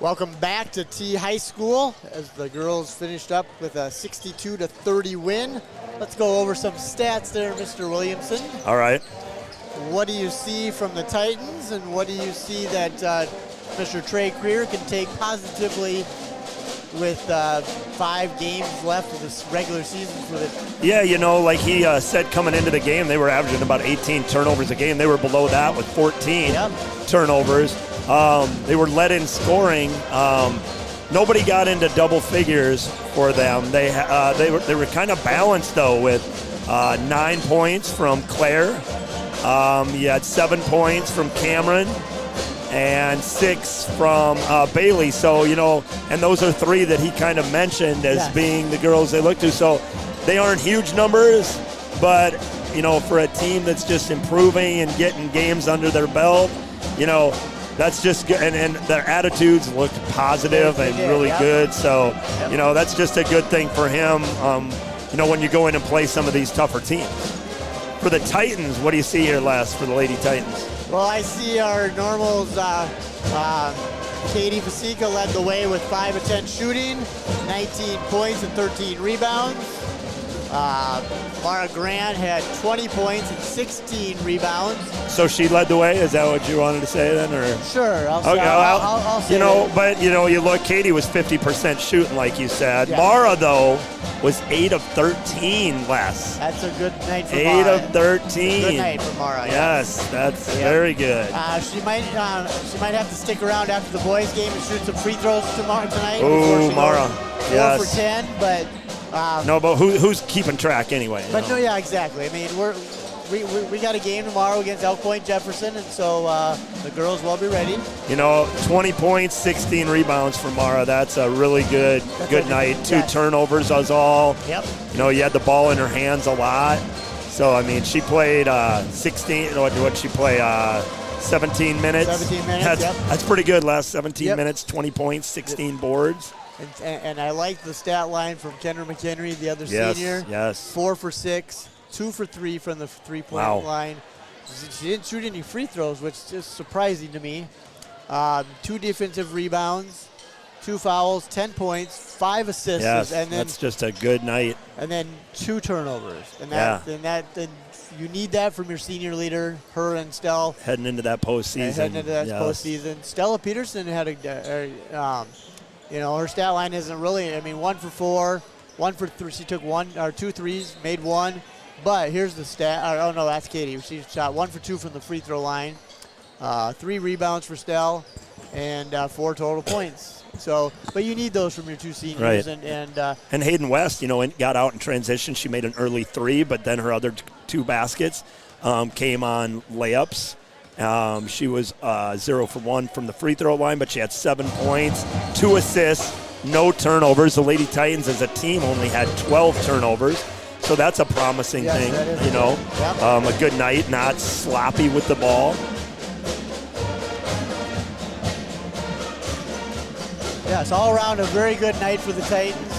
Welcome back to T High School as the girls finished up with a 62-30 win. Let's go over some stats there, Mr. Williamson. All right. What do you see from the Titans, and what do you see that Mr. Trey Creer can take positively with 5 games left of this regular season for the... Yeah, you know, like he said coming into the game, they were averaging about 18 turnovers a game. They were below that with 14 turnovers. They were led in scoring. Nobody got into double figures for them. They were kind of balanced, though, with 9 points from Claire. You had 7 points from Cameron and 6 from Bailey. So, you know, and those are 3 that he kind of mentioned as being the girls they look to. So they aren't huge numbers, but, you know, for a team that's just improving and getting games under their belt, you know, that's just good. And their attitudes looked positive and really good. So, you know, that's just a good thing for him, you know, when you go in and play some of these tougher teams. For the Titans, what do you see here, Les, for the Lady Titans? Well, I see our normals, Katie Vasika led the way with 5 of 10 shooting, 19 points and 13 rebounds. Mara Grant had 20 points and 16 rebounds. So she led the way? Is that what you wanted to say then? Or? Sure. I'll say you know, that. but, you know, you look, Katie was 50% shooting, like you said. Yeah. Mara, though, was 8 of 13 less. That's a good night for 8 Mara. of 13. Good night for Mara. Yes, that's very good. She might have to stick around after the boys' game and shoot some free throws tonight. Oh, Mara. 4 for 10, but no, but who's keeping track anyway? But no, yeah, exactly. I mean, we got a game tomorrow against Elk Point Jefferson, and so the girls will be ready. You know, 20 points, 16 rebounds for Mara. That's a really good night. 2 turnovers was all. Yep. You know, you had the ball in her hands a lot. So, I mean, she played 16. What did she play? 17 minutes. 17 minutes, That's pretty good. Last 17 minutes, 20 points, 16 boards. And I like the stat line from Kendra McHenry, the other senior. Yes. 4 for 6, 2 for 3 from the three-point line. She didn't shoot any free throws, which is surprising to me. 2 defensive rebounds, 2 fouls, 10 points, 5 assists. Yes, and then, that's just a good night. And then 2 turnovers. And you need that from your senior leader, her and Stell. Heading into that postseason. Postseason. Stella Peterson had you know, her stat line isn't really, I mean, 1 for 4, 1 for 3. She took 2 threes, made 1. But here's the stat. Oh, no, that's Katie. She shot 1 for 2 from the free throw line, 3 rebounds for Stell, and 4 total points. So, but you need those from your 2 seniors. Right. And Hayden West, you know, got out in transition. She made an early 3, but then her other 2 baskets came on layups. She was 0 for 1 from the free throw line, but she had 7 points, 2 assists, no turnovers. The Lady Titans as a team only had 12 turnovers, so that's a promising thing, you know. A good night, not sloppy with the ball. Yes, all around a very good night for the Titans.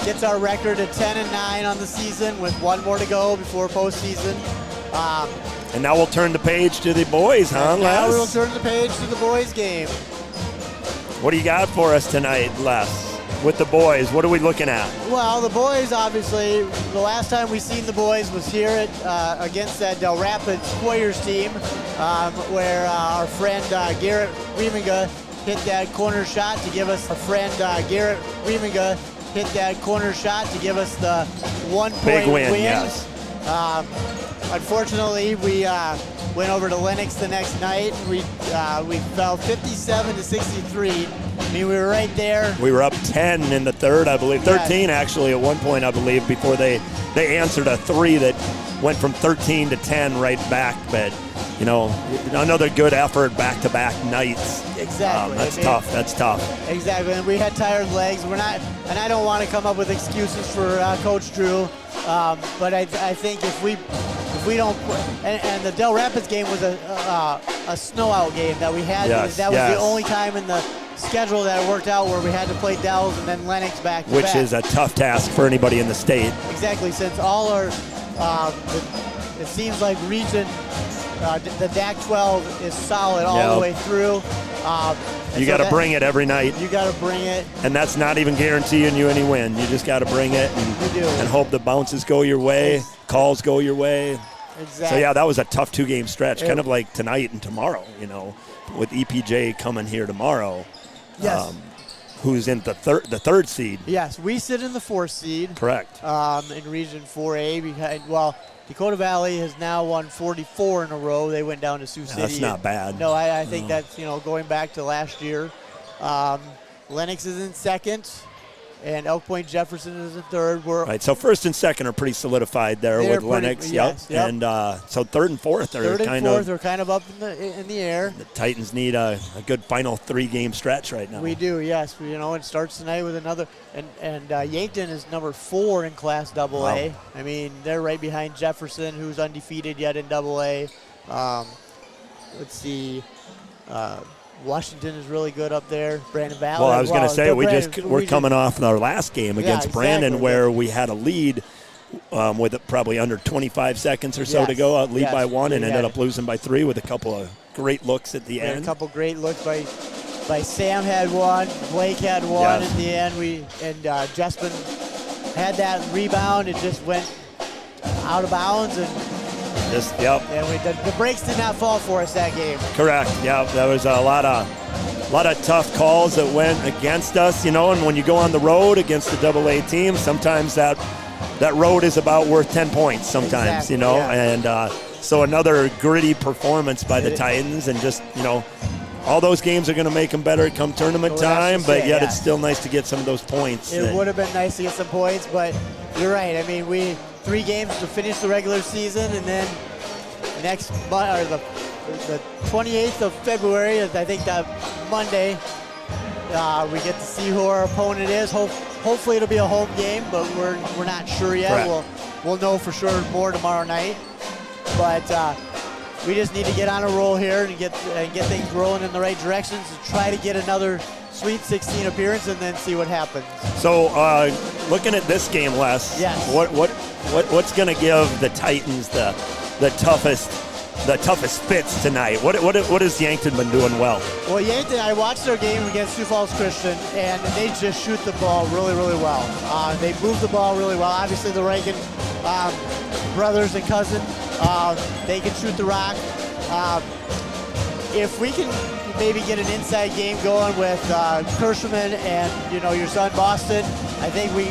Gets our record at 10-9 on the season with 1 more to go before postseason. And now we'll turn the page to the boys, huh, Les? Now we'll turn the page to the boys' game. What do you got for us tonight, Les? With the boys, what are we looking at? Well, the boys, obviously, the last time we seen the boys was here at against that Del Rapids Warriors team, where our friend Garrett Rieminga hit that corner shot to give us the 1-point win. Yes. Unfortunately, we went over to Lennox the next night. We fell 57-63. I mean, we were right there. We were up 10 in the third, I believe. 13 actually at one point, I believe, before they answered a 3 that went from 13 to 10 right back. But, you know, another good effort back-to-back nights. Exactly. That's tough. Exactly, and we had tired legs. We're not, and I don't want to come up with excuses for Coach Drew, but I think if we don't, and the Del Rapids game was a snow out game that we had. Yes, that was the only time in the schedule that it worked out where we had to play Dells and then Lennox back to back. Which is a tough task for anybody in the state. Exactly, since all our, it seems like region, the DAC 12 is solid all the way through. You got to bring it every night. You got to bring it. And that's not even guaranteeing you any win. You just got to bring it and hope the bounces go your way, calls go your way. Exactly. So, yeah, that was a tough 2-game stretch, kind of like tonight and tomorrow, with EPJ coming here tomorrow. Yes. Who's in the third seed. Yes, we sit in the 4th seed. Correct. In Region 4A. Dakota Valley has now won 44 in a row. They went down to Sioux City. That's not bad. No, I think that's, going back to last year. Lennox is in 2nd, and Elk Point Jefferson is in 3rd. Right, so 1st and 2nd are pretty solidified there with Lennox. Yes, yep. And so 3rd and 4th are kind of up in the air. The Titans need a good final 3-game stretch right now. We do, yes. It starts tonight with another. And Yankton is number 4 in Class AA. Wow. I mean, they're right behind Jefferson, who's undefeated yet in AA. Let's see. Washington is really good up there. Brandon Valley. Well, I was going to say we're coming off our last game against Brandon, where we had a lead with probably under 25 seconds or so to go, lead by 1, and ended up losing by 3 with a couple of great looks at the end. A couple great looks by Sam had one, Blake had one at the end. Jespin had that rebound. It just went out of bounds and. And the brakes did not fall for us that game. Correct. Yeah, there was a lot of tough calls that went against us, and when you go on the road against the AA team, sometimes that road is about worth 10 points sometimes, exactly, and so another gritty performance by the Titans, and just, all those games are going to make them better come tournament time, but yet it's still nice to get some of those points. It would have been nice to get some points, but you're right. I mean, 3 games to finish the regular season, and then next month, or the 28th of February, I think that Monday, we get to see who our opponent is. Hopefully it'll be a home game, but we're not sure yet. We'll know for sure more tomorrow night. But we just need to get on a roll here and get things rolling in the right directions to try to get another Sweet 16 appearance and then see what happens. So, looking at this game, Les, what's going to give the Titans the toughest fits tonight? What has Yankton been doing well? Well, Yankton, I watched their game against Sioux Falls Christian, and they just shoot the ball really, really well. They move the ball really well. Obviously, the Reagan brothers and cousin, they can shoot the rock. If we can maybe get an inside game going with Kirschman and your son Boston, I think we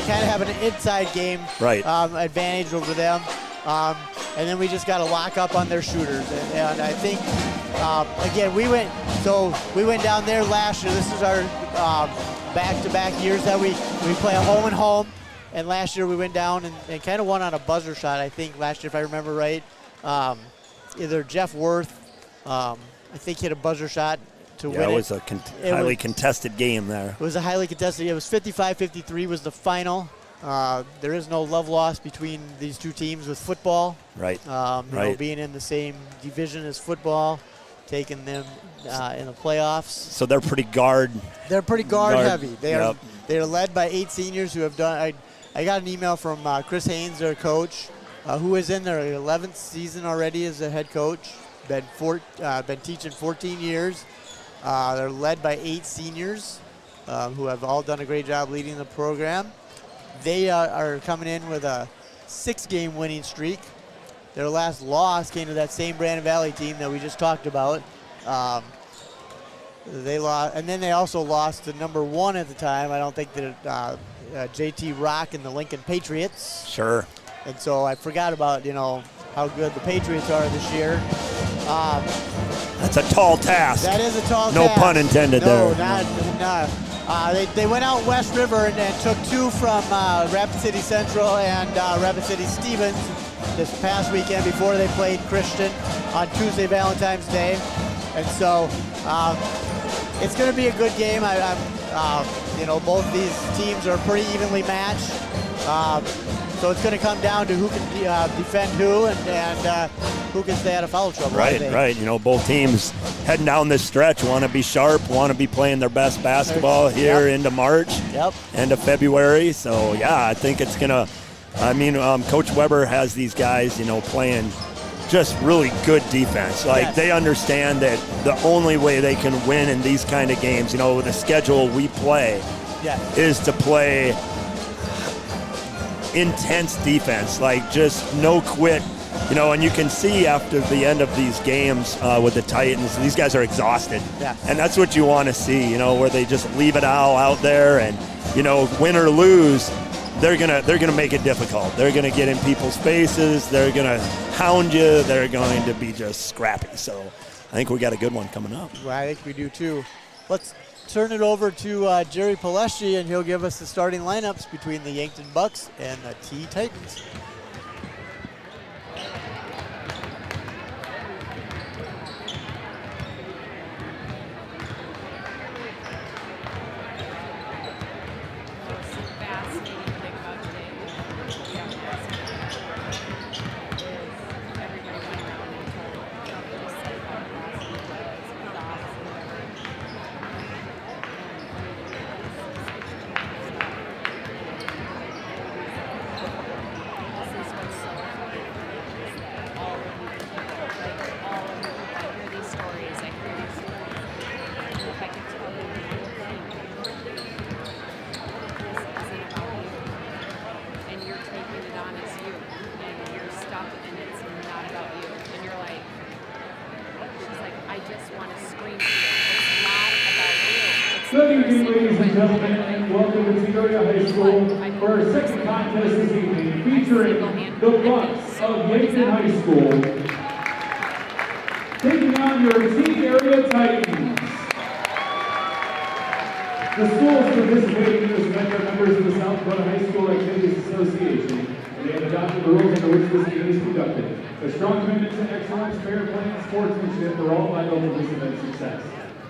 kind of have an inside game advantage over them. And then we just got to lock up on their shooters. And I think, again, we went down there last year. This is our back-to-back years that we play a home and home. And last year we went down and kind of won on a buzzer shot, I think, last year, if I remember right. Either Jeff Worth, I think, hit a buzzer shot to win it. It was a highly contested game there. It was a highly contested. It was 55-53 was the final. There is no love lost between these two teams with football. Right. Being in the same division as football, taking them in the playoffs. So they're pretty guard. They're pretty guard heavy. They are led by 8 seniors who have done. I got an email from Chris Haynes, their coach, who is in their 11th season already as a head coach. Been teaching 14 years. They're led by 8 seniors who have all done a great job leading the program. They are coming in with a 6-game winning streak. Their last loss came to that same Brandon Valley team that we just talked about. They lost, and then they also lost to number 1 at the time. I don't think that JT Rock and the Lincoln Patriots. Sure. And so I forgot about how good the Patriots are this year. That's a tall task. That is a tall task. No pun intended there. No. They went out West River and took 2 from Rapid City Central and Rapid City Stevens this past weekend before they played Christian on Tuesday, Valentine's Day. And so it's going to be a good game. Both these teams are pretty evenly matched. So it's going to come down to who can defend who and who can stay out of foul trouble. Right. Both teams heading down this stretch want to be sharp, want to be playing their best basketball here into March, end of February. So, yeah, I think it's going to – Coach Weber has these guys, playing just really good defense. Like, Yes. they understand that the only way they can win in these kind of games, you know, with the schedule we play, Yeah. is to play intense defense, like just no quit, you know, and you can see after the end of these games with the Titans, these guys are exhausted. Yeah. And that's what you want to see, you know, where they just leave it all out there, and, you know, win or lose, they're gonna make it difficult. They're gonna get in people's faces, they're gonna hound you, they're going to be just scrappy. So I think we got a good one coming up. Well, I think we do too. Let's turn it over to Jerry Paleschi, and he'll give us the starting lineups between the Yankton Bucks and the T Titans. Good evening, ladies and gentlemen, and welcome to Peoria High School for our second contest this evening, featuring the Bucks of Yankton High School, taking on your T Area Titans. The schools participating in this event are members of the South Dakota High School Activities Association, and they have adopted the rules under which this game is conducted. A strong commitment to excellence, fair play, and sportsmanship are all vital to this event's success.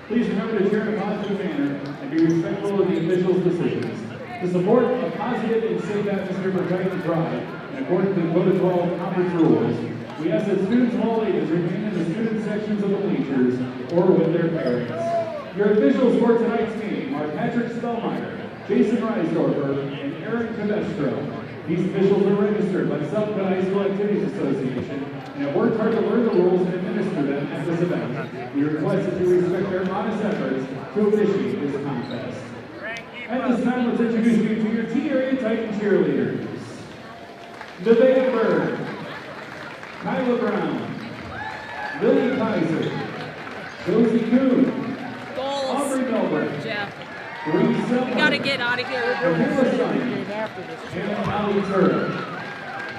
Please remember to cheer in a positive manner and be respectful of the officials' decisions. To support a positive and safe atmosphere for Titan pride, and according to the Code of 12 conference rules, we ask that students of all ages remain in the student sections of the bleachers or with their parents. Your officials for tonight's game are Patrick Spellmeyer, Jason Reisdorfer, and Aaron Cabestro. These officials are registered by the South Dakota High School Activities Association and have worked hard to learn the rules and administer them at this event. We request that you respect their honest efforts to officiate this contest. At this time, let's introduce you to your T Area Titan cheerleaders. Nevaeh Bird, Kyla Brown, Lily Kaiser, Josie Kuhn, Aubrey Melbourne, Jeff, Bree Selma, we gotta get out of here. Camilla Simon, and Ali Turner.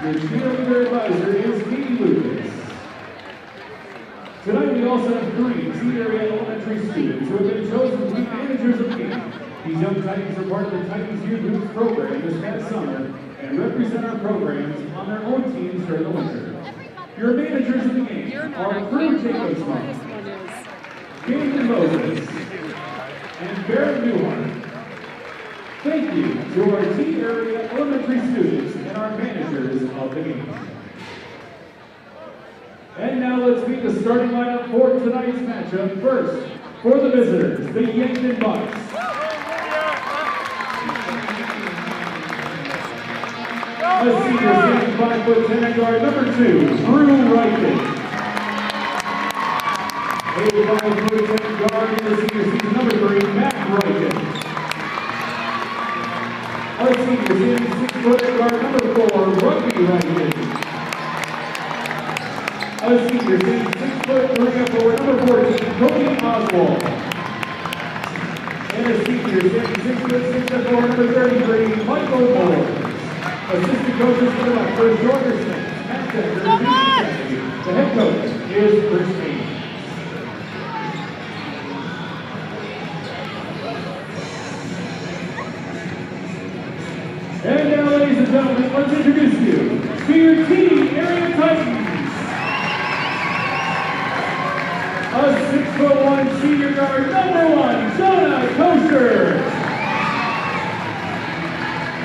Your cheerleader advisor is Katie Lucas. Tonight we also have 3 T Area elementary students who have been chosen to be managers of the game. These young Titans are part of the Titans Youth Hoops program this past summer and represent our programs on their own teams during the winter. Your managers of the game are Prue Jacobsman, Nathan Moses, and Barrett Newhart. Thank you to our T Area elementary students and our managers of the game. And now let's meet the starting lineup for tonight's matchup. First, for the visitors, the Yankton Bucks. A senior standing 5'10" at guard number 2, Drew Reichen. A 5'10" guard in the senior season number 3, Matt Reichen. Our senior standing 6' at guard number 4, Rugby Reichen. A senior standing 6'3" at forward number 14, Cody Oswald. And a senior standing 6'6" at forward number 33, Michael Moore. Assistant coaches for the left, Chris Jorgensen, Matt Decker, the head coach is Chris Haynes. And now, ladies and gentlemen, let's introduce you to your T Area Titans. A 6'1" senior guard, number 1, Jonah Kosher.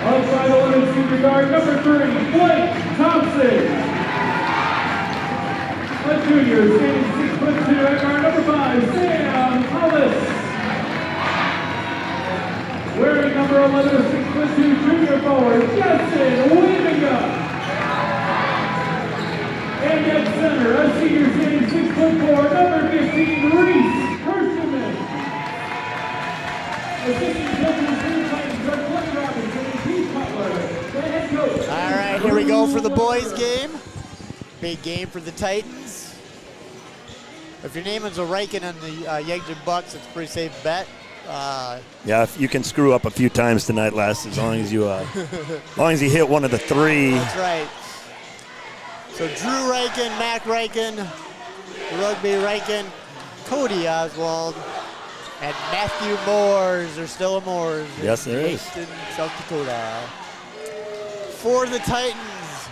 A 5'11" senior guard, number 3, Blake Thompson. A junior standing 6'2" at guard number 5, Sam Hollis. Wearing number 11, a 6'2" junior forward, Justin Weavinga. And at center, corner, a senior standing 6'4", number 15, Reese Kirschman. Assistant coaches, Green Titans, Clint Robinson and Pete Cutler. The head coach. All right, here we go for the boys game. Big game for the Titans. If your name is a Riken on the Yankton Bucks, it's a pretty safe bet. Yeah, if you can screw up a few times tonight, Les, as long as you hit one of the three. That's right. So Drew Riken, Mac Riken, Rugby Riken, Cody Oswald, and Matthew Moores. There's still a Moores. Yes, there is. In South Dakota. For the Titans,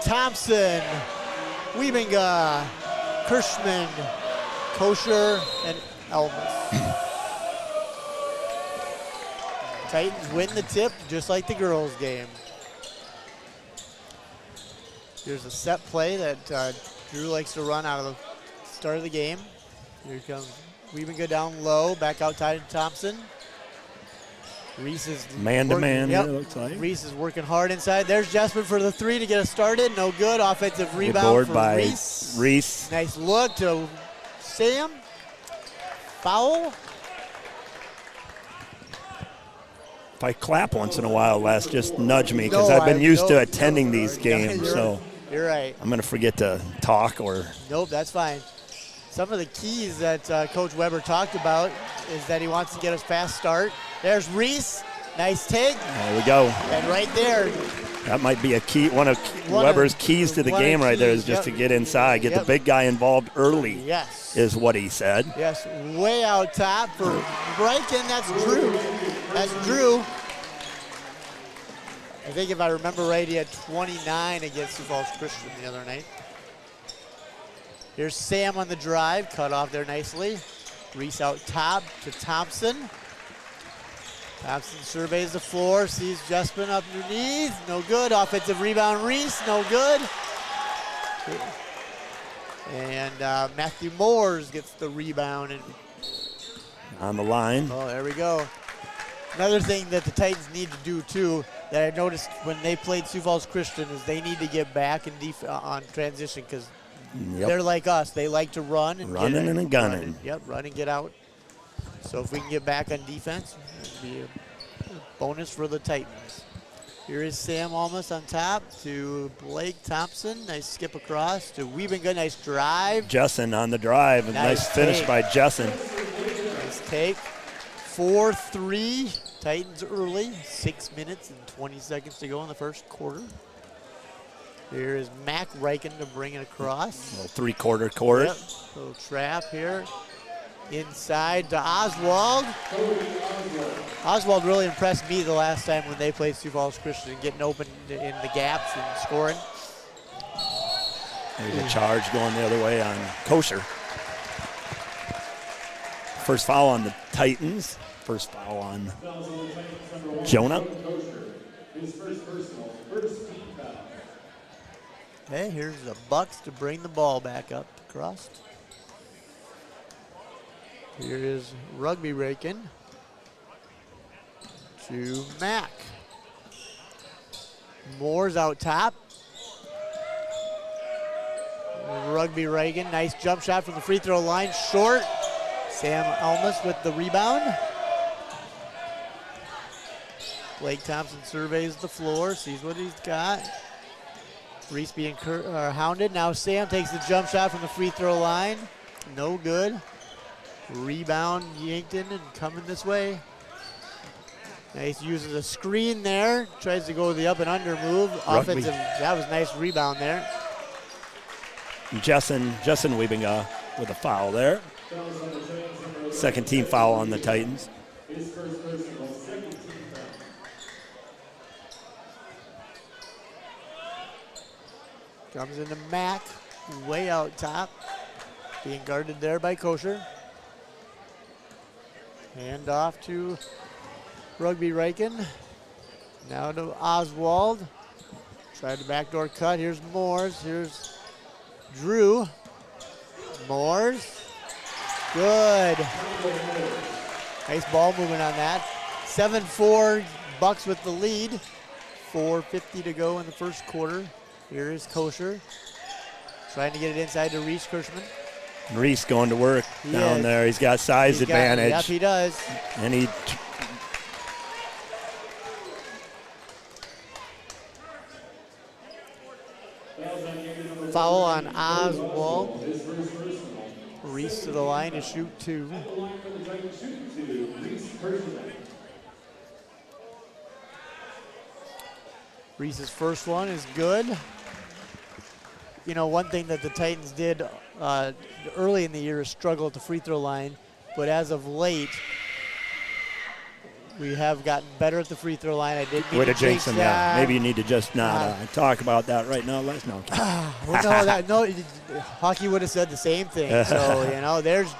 Thompson, Wiebinga, Kirschman, Kosher, and Elmas. Titans win the tip just like the girls' game. Here's a set play that Drew likes to run out of the start of the game. Here comes Wiebinga down low, back outside to Thompson. Reese is man-to-man, yep. it looks like. Reese is working hard inside. There's Jesper for the three to get us started. No good. Offensive rebound board for by Reese. Nice look to Sam. Foul. If I clap once in a while, Les, just nudge me because I've been used to attending these games. You're right. I'm going to forget to talk or. Nope, that's fine. Some of the keys that Coach Weber talked about is that he wants to get us fast start. There's Reese. Nice take. There we go. And right there. That might be a key. One of Weber's keys to the game right there is just to get inside, get the big guy involved early. Yes. Is what he said. Yes, way out top for Riken. That's Drew. That's Drew. I think if I remember right, he had 29 against Sioux Falls Christian the other night. Here's Sam on the drive, cut off there nicely. Reese out top to Thompson. Thompson surveys the floor, sees Jespen underneath, no good. Offensive rebound, Reese, no good. And Matthew Moores gets the rebound. And on the line. Oh, there we go. Another thing that the Titans need to do too, that I noticed when they played Sioux Falls Christian, is they need to get back in on transition because they're like us. They like to run and running and gunning. Yep, run and get out. So if we can get back on defense, it'd be a bonus for the Titans. Here is Sam almost on top to Blake Thompson. Nice skip across to Wiebinga. Nice drive. Jessen on the drive. Nice finish by Jessen. Nice take. 4-3. Titans early. 6 minutes and 20 seconds to go in the first quarter. Here is Mac Riken to bring it across. A little three-quarter court. Yep. Little trap here. Inside to Oswald. Oswald really impressed me the last time when they played Sioux Falls Christian, getting open in the gaps and scoring. There's a charge going the other way on Kosher. First foul on the Titans. First foul on Jonah. Okay, here's the Bucks to bring the ball back up across. Here is Rugby Riken to Mac. Moore's out top. Rugby Riken, nice jump shot from the free throw line, short. Sam Almas with the rebound. Blake Thompson surveys the floor, sees what he's got. Reese being hounded. Now Sam takes the jump shot from the free throw line. No good. Rebound Yankton and coming this way. Nice, uses a screen there. Tries to go the up and under move. Rugby. Offensive, that was a nice rebound there. Jessen Wiebinga with a foul there. Second team foul on the Titans. Comes into Mac, way out top. Being guarded there by Kosher. Hand off to Rugby Riken. Now to Oswald. Tried the backdoor cut. Here's Moores. Here's Drew. Moores. Good. Nice ball movement on that. 7-4, Bucks with the lead. 4:50 to go in the first quarter. Here is Kosher. Trying to get it inside to Reese Kirschman. Reese going to work down there. He's got size advantage. Yep, he does. And he foul on Oswald. Reese to the line to shoot 2. Reese's first one is good. You know, one thing that the Titans did early in the year is struggle at the free throw line, but as of late, we have gotten better at the free throw line. I did mean to jinx him, that. yeah. Maybe you need to just not talk about that right now. Let's no. No, hockey would have said the same thing. So, you know, there's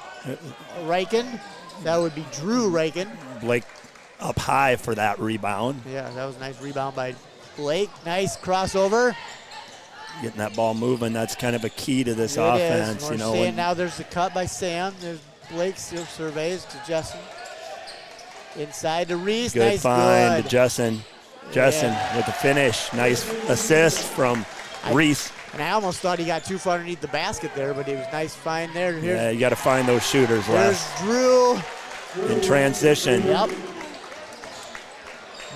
Reichen. That would be Drew Reichen. Blake up high for that rebound. Yeah, that was a nice rebound by Blake. Nice crossover. Getting that ball moving, that's kind of a key to this offense. You know, now there's the cut by Sam. There's Blake surveys to Justin. Inside to Reese. Good nice find good. to Justin. With the finish. Nice assist from Reese. And I almost thought he got too far underneath the basket there, but it was nice find there. Yeah, you got to find those shooters, There's Les. Drew. In transition. Yep.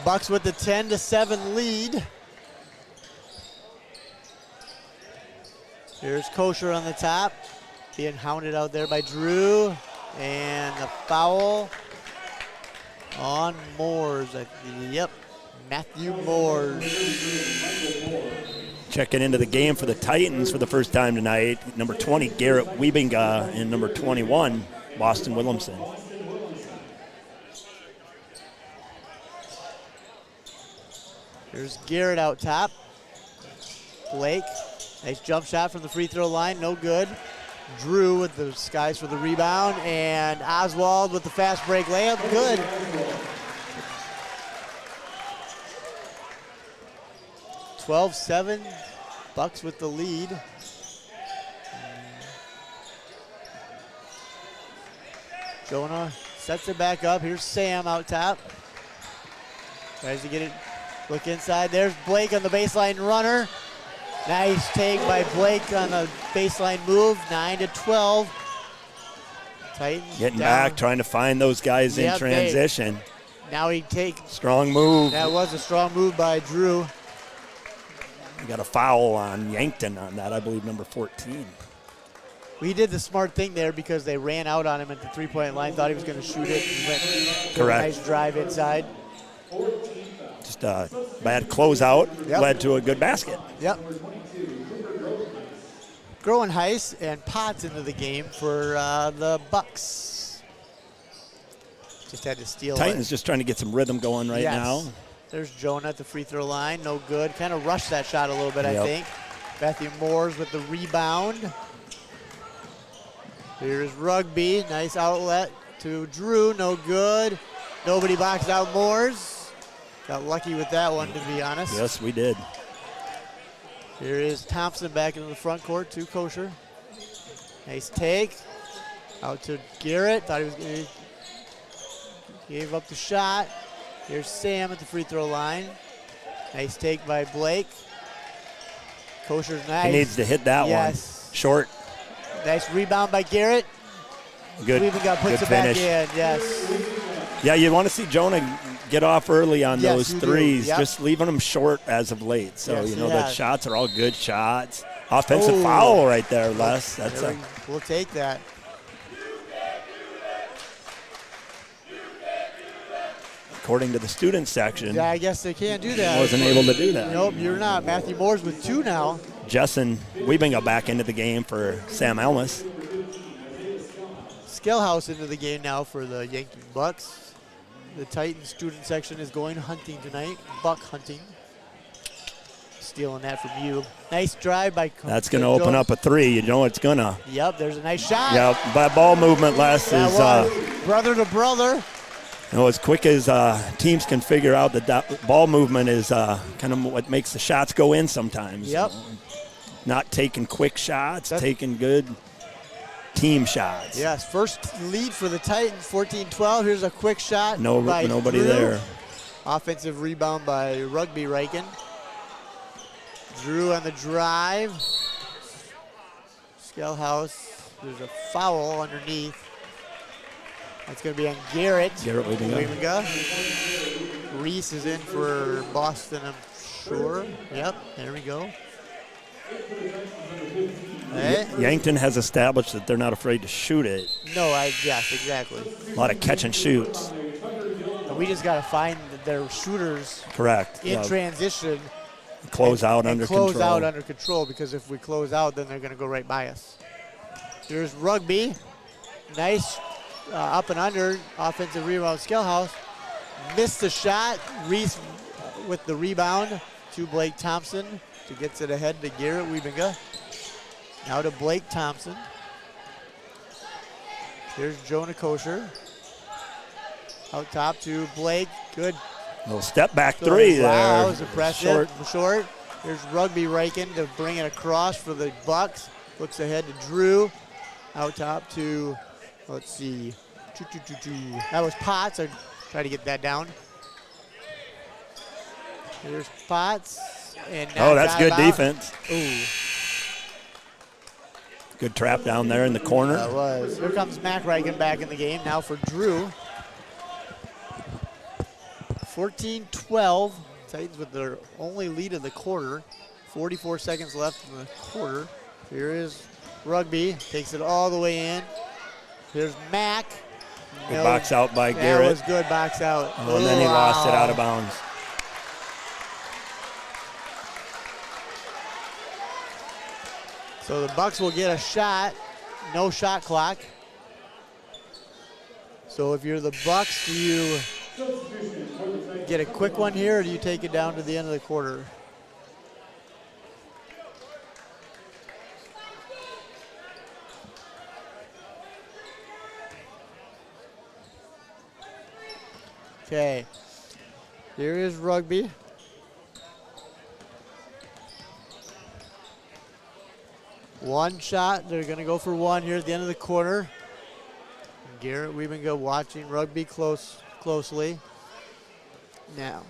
Bucks with the 10-7 lead. Here's Kosher on the top. Being hounded out there by Drew. And the foul on Moores. Yep, Matthew Moores. Checking into the game for the Titans for the first time tonight. Number 20, Garrett Wiebinga, and number 21, Boston Williamson. Here's Garrett out top. Blake, nice jump shot from the free throw line, no good. Drew with the skies for the rebound, and Oswald with the fast break layup, good. (12-7), Bucks with the lead. Jonah sets it back up. Here's Sam out top. Tries to get it, look inside. There's Blake on the baseline runner. Nice take by Blake on the baseline move, 9-12. Titans getting down. Back, trying to find those guys in transition. Now he takes. Strong move. That was a strong move by Drew. We got a foul on Yankton on that, I believe, number 14. We did the smart thing there because they ran out on him at the three-point line, thought he was going to shoot it. Correct. Nice drive inside. Just a bad closeout led to a good basket. Yep. Groen Heiss and Potts into the game for the Bucks. Just had to steal Titans it. just trying to get some rhythm going right now. There's Jonah at the free throw line, no good. Kind of rushed that shot a little bit, I think. Matthew Moores with the rebound. Here's Rugby, nice outlet to Drew, no good. Nobody boxed out Moores. Got lucky with that one, to be honest. Yes, we did. Here is Thompson back into the front court to Kosher. Nice take. Out to Garrett. Thought he was going to. Gave up the shot. Here's Sam at the free throw line. Nice take by Blake. Kosher's nice. He needs to hit that one. Short. Nice rebound by Garrett. Good. Puts it finish. Back in. Yes. Yeah, you want to see Jonah get off early on those threes, yep. just leaving them short as of late. So, the shots are all good shots. Offensive foul right there, Les. We'll take that. According to the student section. Yeah, I guess they can't do that. Wasn't able to do that. Nope, you're not. Matthew Moore's with 2 now. Justin Wiebinga back into the game for Sam Elmas. Skellhouse into the game now for the Yankton Bucks. The Titans student section is going hunting tonight. Buck hunting. Stealing that from you. Nice drive by. That's going to open up a 3. You know it's going to. Yep, there's a nice shot. Yep, but ball movement, Les, is brother to brother. As quick as teams can figure out that ball movement is kind of what makes the shots go in sometimes. Yep. Not taking quick shots, taking good team shots. Yes, first lead for the Titans, 14-12. Here's a quick shot. Nobody Drew. there. Offensive rebound by Rugby Reichen. Drew on the drive. Skellhouse, there's a foul underneath. That's going to be on Garrett. Garrett Weavinga. Reese is in for Boston, I'm sure. Yep, there we go. Yankton has established that they're not afraid to shoot it. No, yes, exactly. A lot of catch and shoots. And we just got to find their shooters. Correct. In transition. Close out under control. Close out under control, because if we close out, then they're going to go right by us. Here's Rugby. Nice up and under offensive rebound. Skellhouse missed the shot. Reese with the rebound to Blake Thompson to get it ahead to Garrett Weavinga. Now to Blake Thompson. Here's Jonah Kosher. Out top to Blake. Good. Little step back three there. Wow, that was impressive. Short. Here's Rugby Riken to bring it across for the Bucks. Looks ahead to Drew. Out top to, let's see. That was Potts. I try to get that down. Here's Potts. And oh, that's good defense. Ooh. Good trap down there in the corner. That was. Here comes Mac Riken back in the game. Now for Drew. 14-12. Titans with their only lead of the quarter. 44 seconds left in the quarter. Here is Rugby. Takes it all the way in. Here's Mac. Good box out by Garrett. That was good box out. Oh, and then he lost it out of bounds. So the Bucks will get a shot. No shot clock. So if you're the Bucks, do you get a quick one here, or do you take it down to the end of the quarter? Okay. Here is Rugby. One shot. They're going to go for one here at the end of the quarter. Garrett Weavinga watching Rugby closely. Now,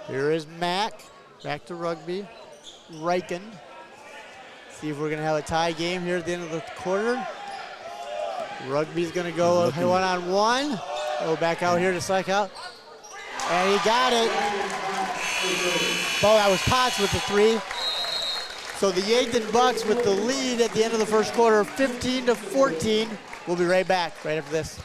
here is Mac. Back to Rugby. Riken. See if we're going to have a tie game here at the end of the quarter. Rugby's going to go one-on-one. Go back out here to strike out. And he got it. Oh, that was Potts with the three. So the Yankton Bucks with the lead at the end of the first quarter, 15-14. We'll be right back right after this.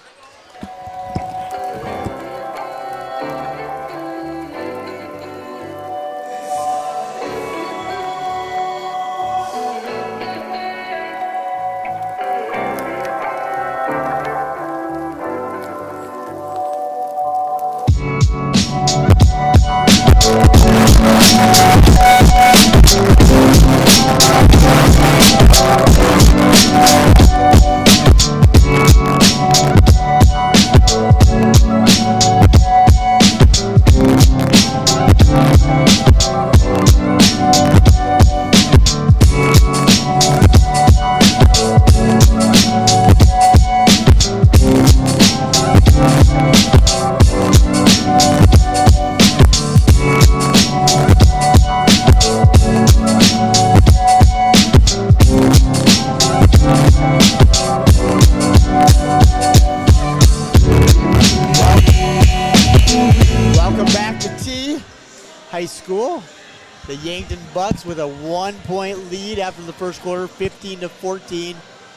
The Yankton Bucks with a 1-point lead after the first quarter, 15-14.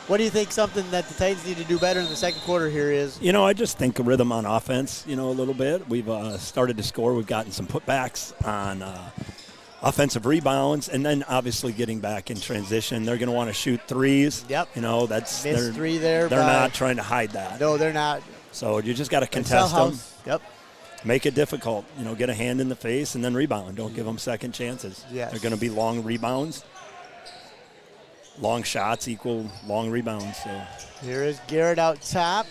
What do you think something that the Titans need to do better in the second quarter here is? You know, I just think a rhythm on offense, a little bit. We've started to score. We've gotten some putbacks on offensive rebounds, and then obviously getting back in transition. They're going to want to shoot threes. Yep. That's missed three there. They're not trying to hide that. No, they're not. So you just got to contest them. Yep. Make it difficult. Get a hand in the face and then rebound. Don't give them second chances. Yes. They're going to be long rebounds. Long shots equal long rebounds. So here is Garrett out top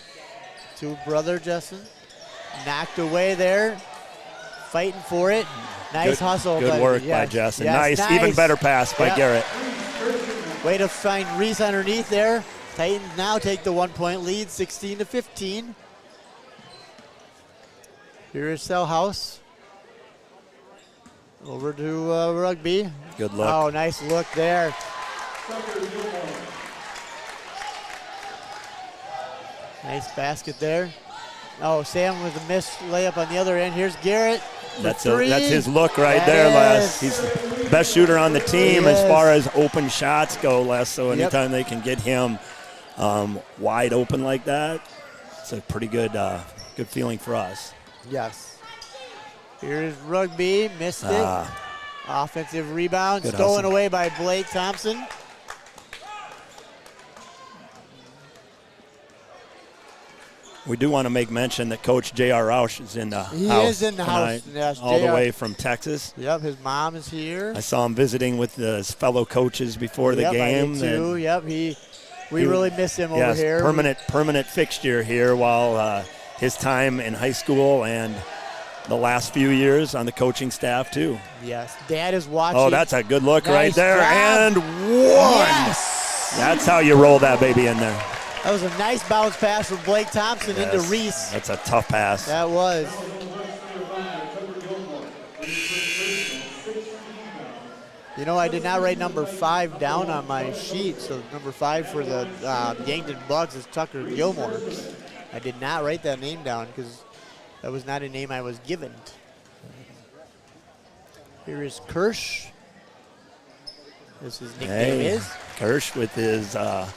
to brother Justin. Knocked away there. Fighting for it. Nice hustle. Good work by Justin. Nice. Even better pass by Garrett. Way to find Reese underneath there. Titans now take the 1-point lead, 16-15. Here is Skellhouse. Over to Rugby. Good look. Oh, nice look there. Nice basket there. Oh, Sam with a missed layup on the other end. Here's Garrett. That's his look right there, Les. He's the best shooter on the team as far as open shots go, Les. So anytime they can get him wide open like that, it's a pretty good good feeling for us. Yes. Here's Rugby. Missed it. Offensive rebound. Stolen away by Blake Thompson. We do want to make mention that Coach J.R. Roush is in the house. He is in the house. Yes, all the way from Texas. Yep, his mom is here. I saw him visiting with his fellow coaches before the game. I did too. Yep, we really miss him over here. Permanent fixture here while his time in high school and the last few years on the coaching staff too. Yes, Dad is watching. Oh, that's a good look right there. Job. And one. Yes. That's how you roll that baby in there. That was a nice bounce pass from Blake Thompson into Reese. That's a tough pass. That was. You know, I did not write number 5 down on my sheet, so number 5 for the Yankton Bucks is Tucker Gilmore. I did not write that name down because that was not a name I was given. Here is Kirsch. This his nickname is. Kirsch with his, how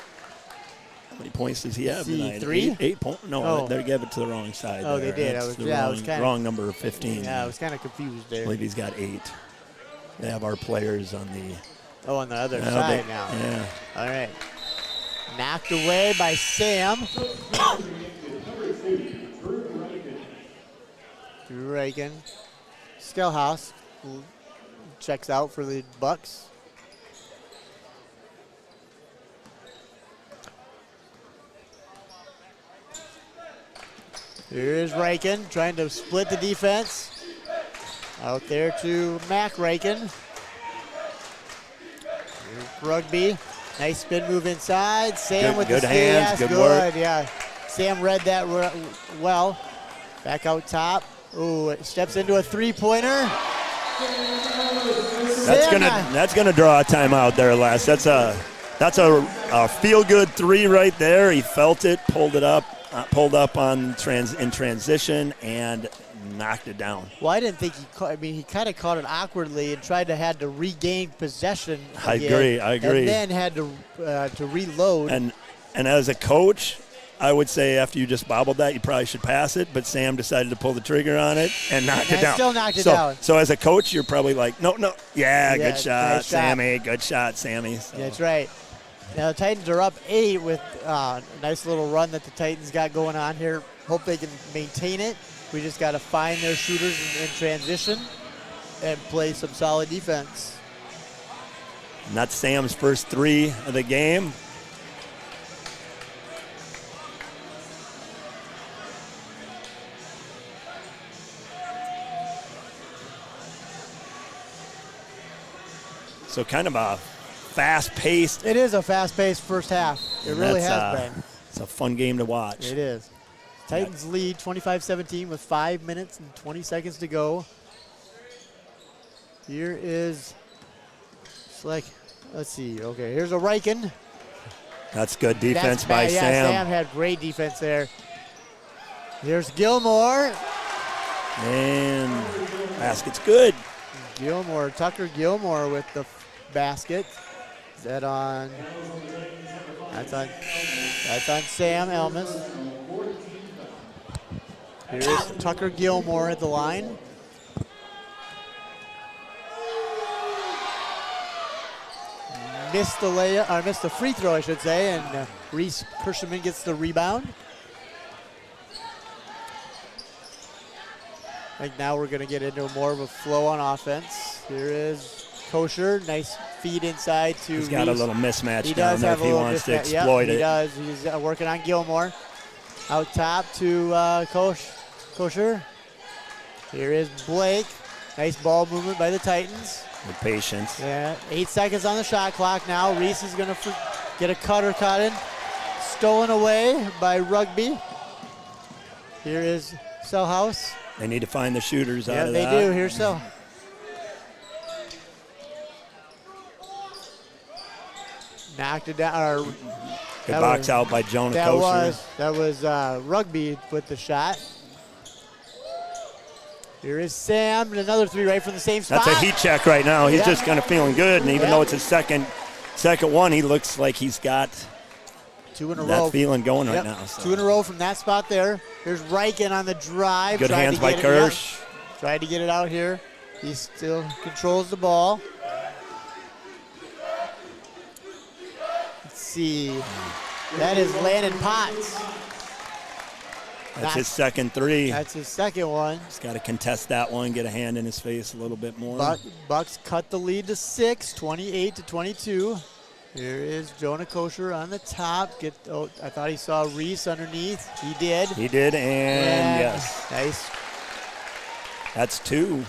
many points does he have tonight? 3? 8 points. No, they gave it to the wrong side. Oh, there. they did. I was wrong number 15. Yeah, I was kind of confused there. I believe he's got 8. They have our players on the. Oh, on the other side now. Yeah. All right. Knocked away by Sam. Drew Reagan. Skellhouse checks out for the Bucks. Here's Reichen trying to split the defense. Out there to Mac Reichen. Here's Rugby. Nice spin move inside. Sam with good the hands, good work. Yeah, Sam read that well. Back out top. Ooh, steps into a three-pointer. That's gonna draw a timeout there, Les. That's a feel-good 3 right there. He felt it, pulled up in transition, and knocked it down. Well, I didn't think he caught. I mean, he kind of caught it awkwardly and had to regain possession. I agree. And then had to reload. And as a coach, I would say after you just bobbled that, you probably should pass it. But Sam decided to pull the trigger on it and knocked it down. Still knocked it down. So as a coach, you're probably like, no. Yeah, good shot, nice Sammy. Good shot, Sammy. So. That's right. Now the Titans are up 8 with a nice little run that the Titans got going on here. Hope they can maintain it. We just got to find their shooters in transition and play some solid defense. And that's Sam's first 3 of the game. So kind of a fast-paced. It is a fast-paced first half. It really has been. It's a fun game to watch. It is. Titans lead 25-17 with 5 minutes and 20 seconds to go. Here is Slick. Let's see. Okay, here's a Reichen. That's good defense by Sam. Yeah, Sam had great defense there. Here's Gilmore. And basket's good. Tucker Gilmore with the basket. Is that on? That's on Sam Elmas. Here's Tucker Gilmore at the line. Missed the free throw, I should say, and Reese Kirschman gets the rebound. I think now we're going to get into more of a flow on offense. Here is Kosher. Nice feed inside to He's got Reese. a little mismatch He down does there have if he wants to exploit it. He does. He's working on Gilmore. Out top to Kosher. Here is Blake. Nice ball movement by the Titans. With patience. Yeah, 8 seconds on the shot clock now. Reese is going to get a cutter cut in. Stolen away by Rugby. Here is Sellhouse. They need to find the shooters out of that. Yeah, they do. Here's Sell. knocked it down. Or Good box out by Jonah Kosher. That was Rugby with the shot. Here is Sam, and another three right from the same spot. That's a heat check right now. He's Yeah. just kind of feeling good, and even though it's his second one, he looks like he's got 2 in a that row. feeling going right now. So. 2 in a row from that spot there. Here's Riken on the drive. Good hands by Kirsch. Tried to get it out here. He still controls the ball. Let's see. That is Landon Potts. That's his second three. That's his second one. He's got to contest that one, get a hand in his face a little bit more. Bucks cut the lead to 6, 28-22. Here is Jonah Kosher on the top. I thought he saw Reese underneath. He did. He did, and yes. Nice. That's 2.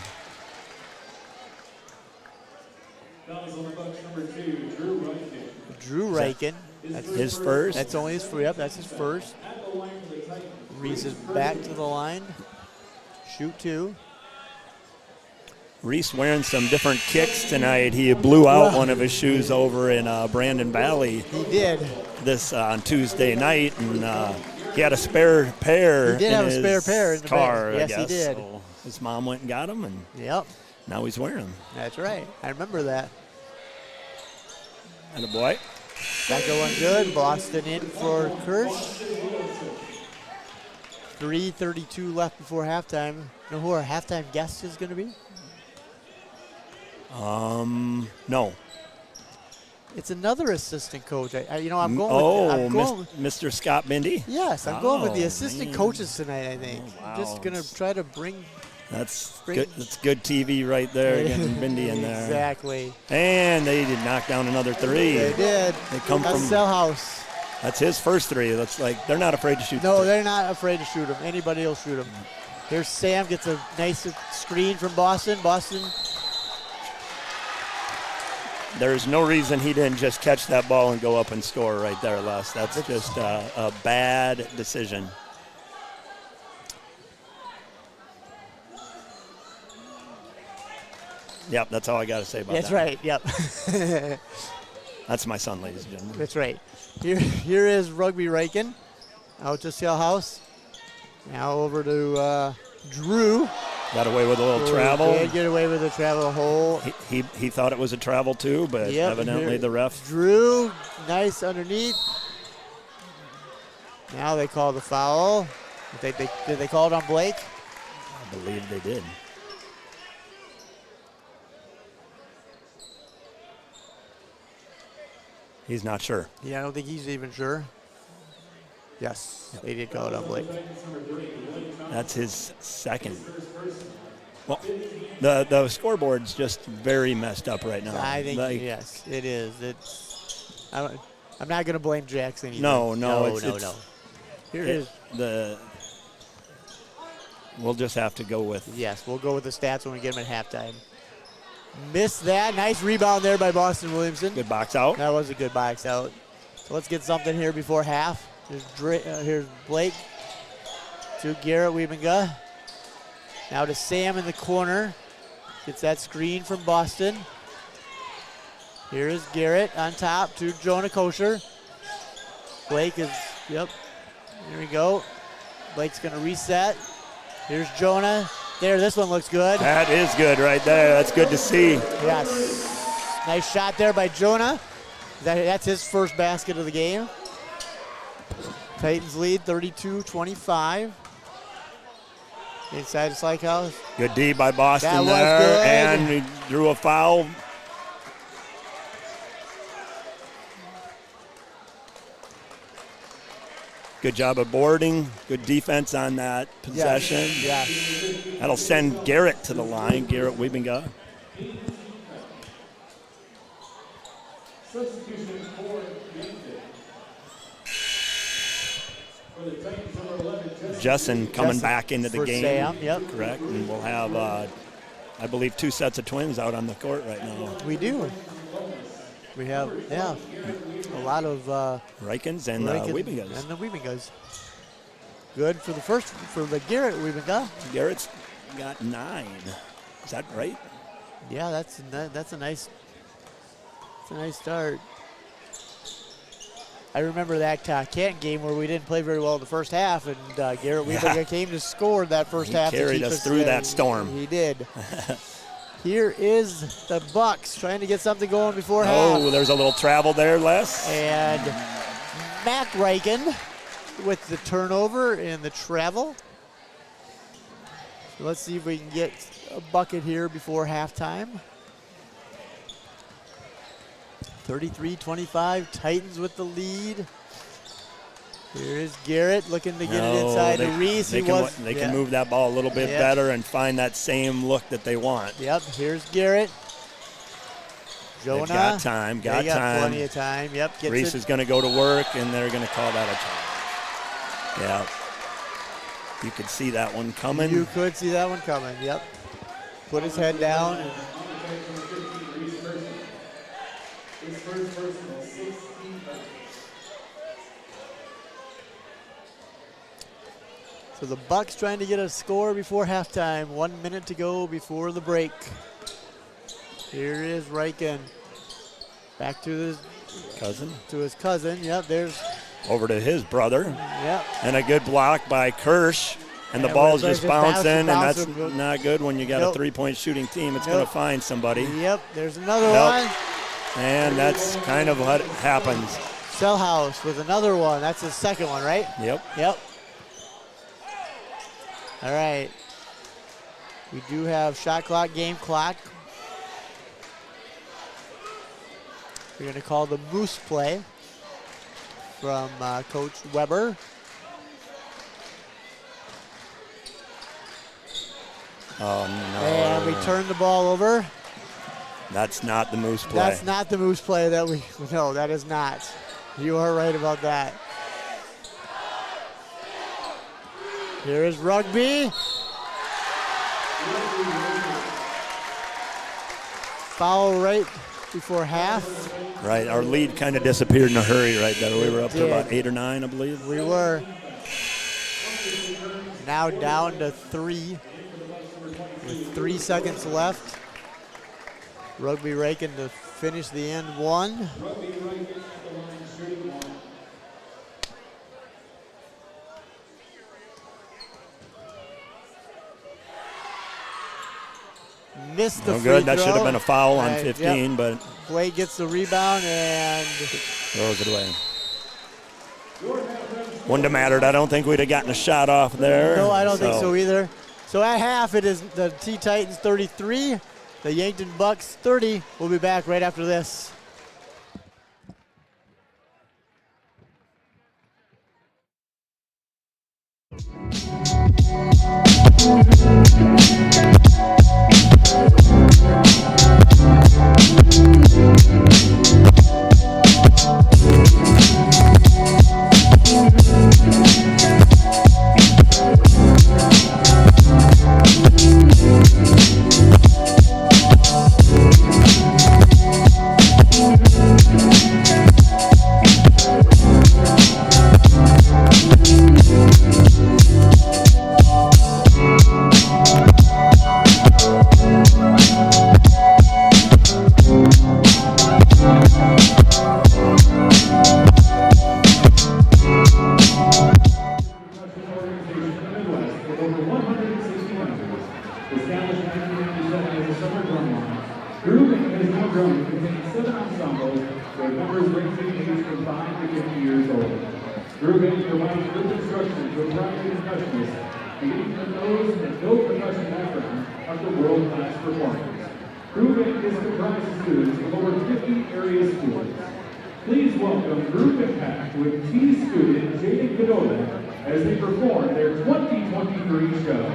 That was on the Bucks number 2, Drew Riken. Drew Riken. That's his first. That's only his first. Yep, that's his first. Reese is back to the line. Shoot 2. Reese wearing some different kicks tonight. He blew out one of his shoes over in Brandon Valley. He did. This on Tuesday night, and he had a spare pair. He did have a spare pair in the car. bag. Yes, I guess. he did. So his mom went and got him, and Yep, now he's wearing them. that's right. I remember that. And a boy. Second one good. Boston in for Kirsch. 3:32 left before halftime. You know who our halftime guest is going to be? No. It's another assistant coach. I'm going with Mr. Scott Bindi? Yes, I'm going with the Oh, assistant man. coaches tonight, I think. Oh, wow. Just going to try to bring... That's good. That's good TV right there, getting Bindi in there. Exactly. And they did knock down another 3. They did. They come That's from Cell House. That's his first 3. That's like they're not afraid to shoot. No, they're not afraid to shoot him. Anybody will shoot him. Here's Sam, gets a nice screen from Boston. There's no reason he didn't just catch that ball and go up and score right there, Les. That's just a bad decision. Yep, that's all I got to say about that. That's right, yep. That's my son, ladies and gentlemen. That's right. Here is Rugby Riken out to Cell House. Now over to Drew. Got away with a little travel. Did get away with a travel hole. He thought it was a travel too, but evidently the ref. Drew, nice underneath. Now they call the foul. Did they call it on Blake? I believe they did. He's not sure. Yeah, I don't think he's even sure. Yes, they did call it on Blake. That's his second. Well, the scoreboard's just very messed up right now. I think yes, it is. I'm not going to blame Jackson either. No. Here is We'll just have to go with. Yes, we'll go with the stats when we get them at halftime. Missed that. Nice rebound there by Boston Williamson. Good box out. That was a good box out. So let's get something here before half. Here's Blake to Garrett Wiebenga. Now to Sam in the corner. Gets that screen from Boston. Here is Garrett on top to Jonah Kosher. Blake is, yep. Here we go. Blake's going to reset. Here's Jonah. There, this one looks good. That is good right there. That's good to see. Yes. Nice shot there by Jonah. That's his first basket of the game. Titans lead 32-25. Inside the Slike House. Good D by Boston That was there. good. And he drew a foul. Good job of boarding. Good defense on that possession. Yeah. That'll send Garrett to the line, Garrett Wiebenga. Substitution for Yankton. For the Titans, number 11, Justin coming back into the for game. Sam, yep. Correct. And we'll have, I believe, 2 sets of twins out on the court right now. We do. We have, a lot of Rikens and Wiebengas. And the Wiebengas. Good for the Garrett Wiebenga. Garrett's got 9. Is that right? Yeah, that's a nice start. I remember that Canton game where we didn't play very well in the first half, and Garrett Weaver came to score that first half. He carried us through that storm. He did. Here is the Bucks trying to get something going before half. Oh, there's a little travel there, Les. And Mac Riken with the turnover and the travel. So let's see if we can get a bucket here before halftime. 33-25, Titans with the lead. Here is Garrett looking to get it inside to Reese. They can move that ball a little bit better and find that same look that they want. Yep, here's Garrett. Jonah. They've got time, They got plenty of time. Yep, gets Reese it. is going to go to work, and they're going to call that a charge. Yeah. You could see that one coming. You could see that one coming, yep. Put his head down. And so the Bucks trying to get a score before halftime. 1 minute to go before the break. Here is Riken. Back to his cousin. Yep, there's over to his brother. Yep. And a good block by Kirsch. And the ball's just bouncing, and that's not good when you got a three-point shooting team. It's going to find somebody. Yep, there's another one. And that's kind of what happens. Sellhouse with another one. That's his second one, right? Yep. Yep. All right. We do have shot clock, game clock. We're going to call the Moose play from Coach Weber. Oh, no. And we turn the ball over. That's not the Moose play. That's not the Moose play that we, no, that is not. You are right about that. Here is Rugby. Foul right before half. Right, our lead kind of disappeared in a hurry right there. We were up to about 8 or 9, I believe. We were. Now down to 3 with 3 seconds left. Rugby Riken to finish the end one. Missed the free good. That throw. should have been a foul on 15, but Blake gets the rebound and throws it away. Wouldn't have mattered. I don't think we'd have gotten a shot off there. No, I don't think so either. So at half, it is the T-Titans 33, the Yankton Bucks 30. We'll be back right after this. Please welcome Group Impact with T student Jaden Cadola as they perform their 2023 show.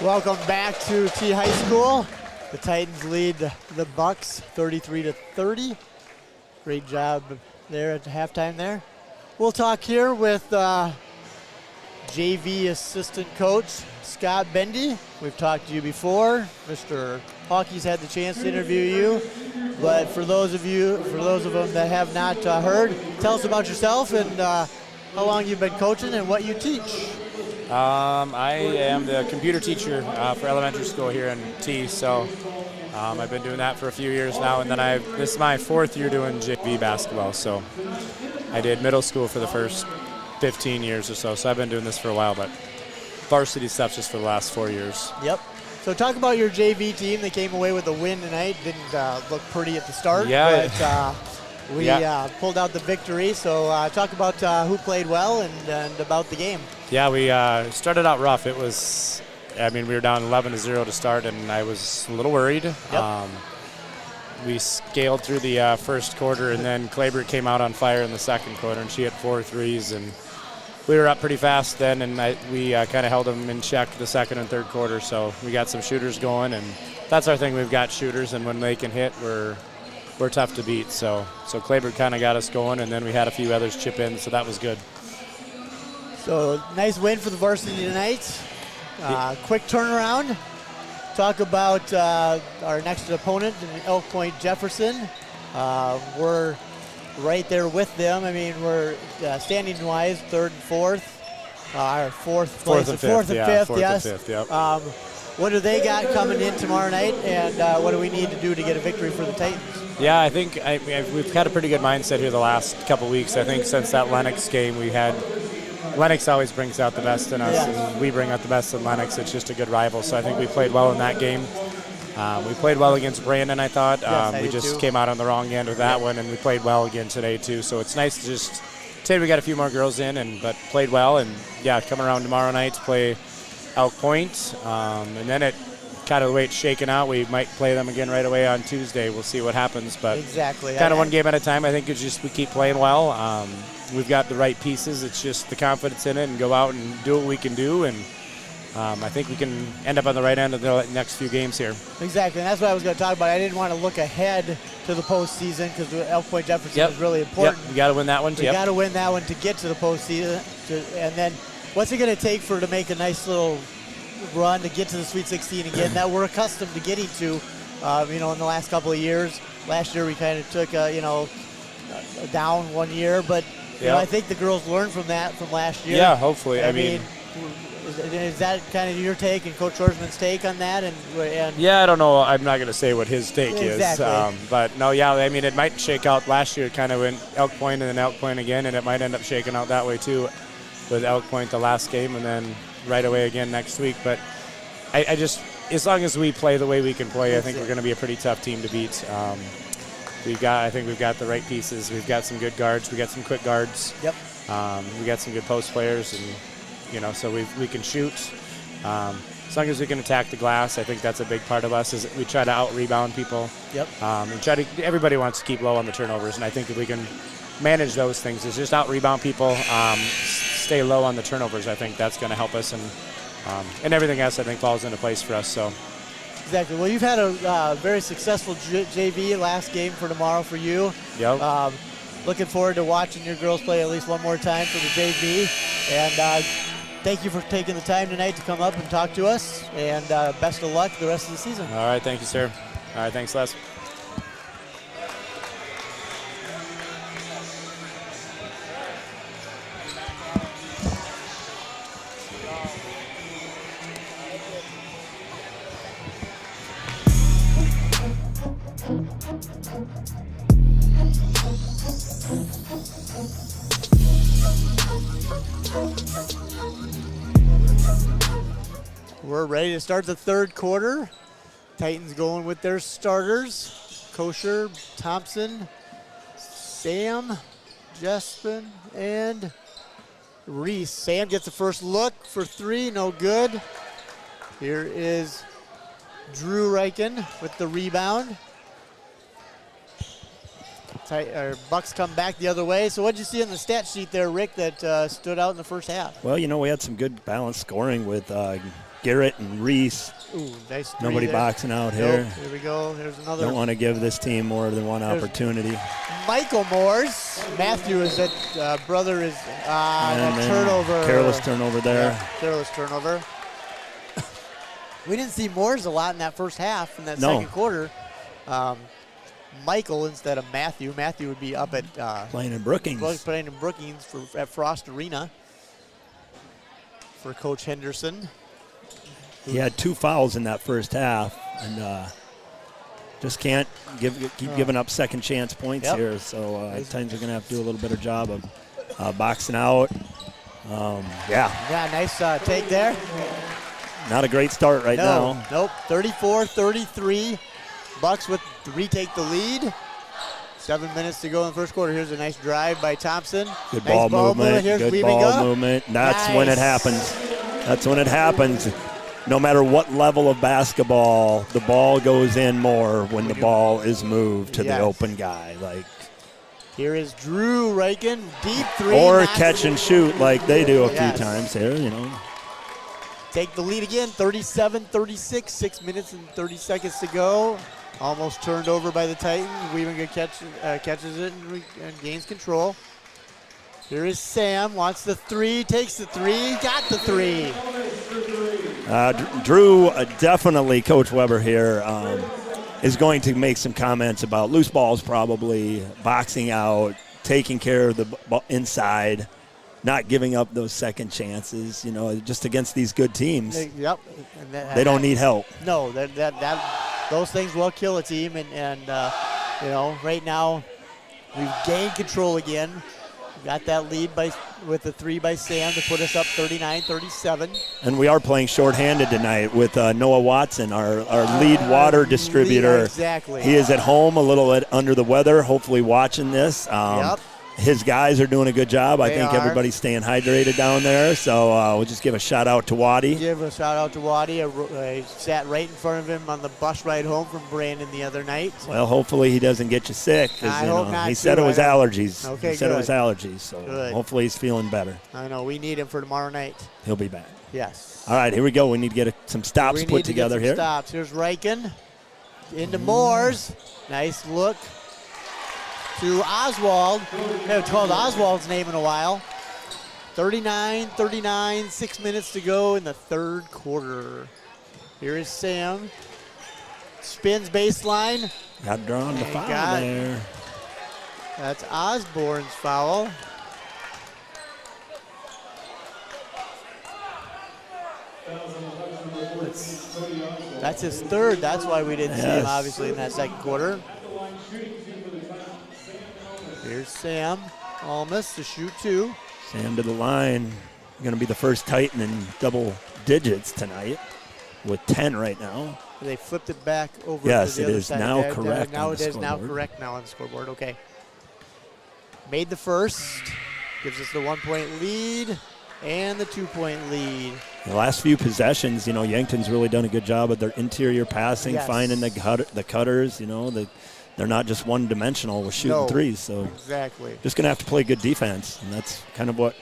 Welcome back to T High School. The Titans lead the Bucks 33-30. Great job there at the halftime there. We'll talk here with JV assistant coach Scott Bendy. We've talked to you before. Mr. Hawkey's had the chance to interview you. But for those of them that have not heard, tell us about yourself and how long you've been coaching and what you teach. I am the computer teacher for elementary school here in T, so I've been doing that for a few years now, and then this is my 4th year doing JV basketball, so I did middle school for the first 15 years or so I've been doing this for a while, but varsity stuff just for the last 4 years. Yep. So talk about your JV team. They came away with a win tonight. Didn't look pretty at the start, but we pulled out the victory. So talk about who played well and about the game. Yeah, we started out rough. It was, we were down 11-0 to start, and I was a little worried. Yep. We scaled through the first quarter, and then Claybert came out on fire in the second quarter, and she hit 4 threes, and we were up pretty fast then, and we kind of held them in check the second and third quarter. So we got some shooters going, and that's our thing. We've got shooters, and when they can hit, we're tough to beat. So Claybert kind of got us going, and then we had a few others chip in, so that was good. So nice win for the varsity tonight. Quick turnaround. Talk about our next opponent, Elk Point Jefferson. We're right there with them. We're standing-wise 3rd and 4th. Our 4th place, 4th and 5th, yes. And 5th, yep. What do they got coming in tomorrow night, and what do we need to do to get a victory for the Titans? Yeah, I think we've had a pretty good mindset here the last couple weeks. I think since that Lennox game Lennox always brings out the best in us, and we bring out the best in Lennox. It's just a good rival, so I think we played well in that game. We played well against Brandon, I thought. We just came out on the wrong end with that one, and we played well again today, too. So it's nice to just say we got a few more girls in, but played well. And, come around tomorrow night to play Elk Point. And then kind of the way it's shaken out, we might play them again right away on Tuesday. We'll see what happens. But exactly. Kind of one game at a time. I think it's just we keep playing well. We've got the right pieces. It's just the confidence in it and go out and do what we can do. And I think we can end up on the right end of the next few games here. Exactly, and that's what I was going to talk about. I didn't want to look ahead to the postseason because Elk Point Jefferson is really important. Yep. We got to win that one. We got to win that one to get to the postseason. And then what's it going to take to make a nice little run to get to the Sweet 16 again that we're accustomed to getting to, in the last couple of years. Last year we kind of took a down 1 year, but I think the girls learned from that from last year. Yeah, hopefully. I mean, is that kind of your take and Coach Horsman's take on that? And I don't know. I'm not going to say what his take is. But no, it might shake out. Last year it kind of went Elk Point and then Elk Point again, and it might end up shaking out that way too with Elk Point the last game and then right away again next week. But I just, as long as we play the way we can play, I think we're going to be a pretty tough team to beat. I think we've got the right pieces. We've got some good guards. We got some quick guards. Yep. We got some good post players, and so we can shoot. As long as we can attack the glass, I think that's a big part of us. Is we try to out rebound people. Yep. And everybody wants to keep low on the turnovers, and I think if we can manage those things, is just out rebound people, stay low on the turnovers. I think that's going to help us, and everything else I think falls into place for us. So. Exactly. Well, you've had a very successful JV last game for tomorrow for you. Yep. Looking forward to watching your girls play at least one more time for the JV. And thank you for taking the time tonight to come up and talk to us. And best of luck the rest of the season. All right. Thank you, sir. All right. Thanks, Les. We're ready to start the third quarter. Titans going with their starters. Kosher, Thompson, Sam, Jespin, and Reese. Sam gets the first look for three, no good. Here is Drew Reichen with the rebound. Bucks come back the other way. So what did you see on the stat sheet there, Rick, that stood out in the first half? Well, we had some good balanced scoring with Garrett and Reese. Ooh, nice. Nobody there. boxing out here. Nope. Here we go. Here's another. Don't want to give this team more than one opportunity. Michael Moore's. Matthew is that brother is a turnover. Careless turnover there. Yeah, careless turnover. We didn't see Moore's a lot in that first half in that second quarter. Michael instead of Matthew. Matthew would be up at playing in Brookings. Playing in Brookings at Frost Arena for Coach Henderson. He had 2 fouls in that first half, and just can't keep giving up second chance points here. So at times we're going to have to do a little better job of boxing out. Yeah, nice take there. Not a great start now. Nope, 34-33. Bucks would retake the lead. 7 minutes to go in the first quarter. Here's a nice drive by Thompson. Good ball movement. Here's Good ball movement. That's when it happens. That's when it happens. No matter what level of basketball, the ball goes in more when the ball is moved to the open guy. Like here is Drew Reichen, deep three. Or catch and shoot like they do a few times here, Take the lead again, 37-36, 6 minutes and 30 seconds to go. Almost turned over by the Titans. Weaving catches it and gains control. Here is Sam, wants the three, takes the three, got the three. Drew, definitely Coach Weber here is going to make some comments about loose balls probably, boxing out, taking care of the inside, not giving up those second chances, just against these good teams. Yep. They don't need help. No, those things will kill a team, and right now we've gained control again. We got that lead with the three by Sam to put us up 39-37. And we are playing shorthanded tonight with Noah Watson, our lead water distributor. Exactly. He is at home a little bit under the weather, hopefully watching this. His guys are doing a good job. I think everybody's staying hydrated down there. So we'll just give a shout out to Waddy. Give a shout out to Waddy. I sat right in front of him on the bus ride home from Brandon the other night. Well, hopefully he doesn't get you sick. I hope not. He said it was allergies. Okay, he said it was allergies. So hopefully he's feeling better. I know. We need him for tomorrow night. He'll be back. Yes. All right, here we go. We need to get some stops put together here. Stops. Here's Reichen into Moores. Nice look. To Oswald. Haven't called Oswald's name in a while. 39-39, 6 minutes to go in the third quarter. Here is Sam. Spins baseline. Got drawn the foul there. That's Osborne's foul. That's his third. That's why we didn't see him, obviously, in that second quarter. Here's Sam Almas to shoot two. Sam to the line. Going to be the first Titan in double digits tonight with 10 right now. They flipped it back over yes, to the other side. Yes, it is now correct. Now on it is now correct now on the scoreboard. Okay. Made the first. Gives us the 1 point lead and the 2 point lead. The last few possessions, Yankton's really done a good job of their interior passing, finding the cutters, they're not just one-dimensional with shooting threes. So exactly. Just going to have to play good defense, and that's kind of what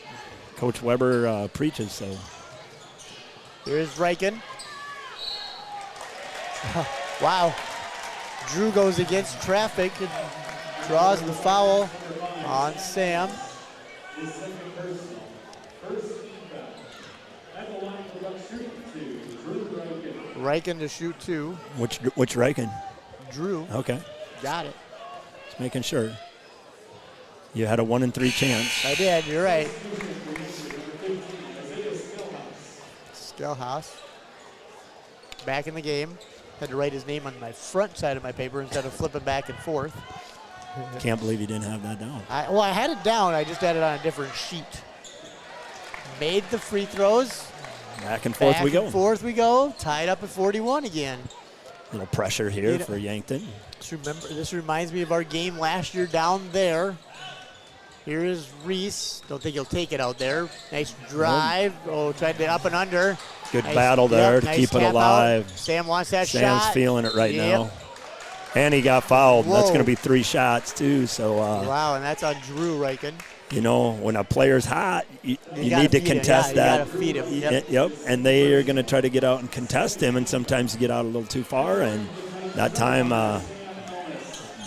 Coach Weber preaches. So here's Reichen. Wow. Drew goes against traffic and draws the foul on Sam. Reichen to shoot two. Which Reichen? Drew. Okay. Got it. Just making sure. You had a 1 in 3 chance. I did. You're right. Skellhaus. Back in the game. Had to write his name on my front side of my paper instead of flipping back and forth. Can't believe you didn't have that down. I had it down. I just had it on a different sheet. Made the free throws. Back and forth we go. Back and forth we go. Tied up at 41 again. Little pressure here for Yankton. This reminds me of our game last year down there. Here is Reese. Don't think he'll take it out there. Nice drive. Tried to up and under. Good battle there to keep it alive. Sam wants that shot. Sam's feeling it right now. And he got fouled. Whoa. That's going to be 3 shots, too. So, wow, and that's on Drew Riken. You know, when a player's hot, you need to contest that. that. You got to feed him. Yep. And they are going to try to get out and contest him, and sometimes you get out a little too far. And that time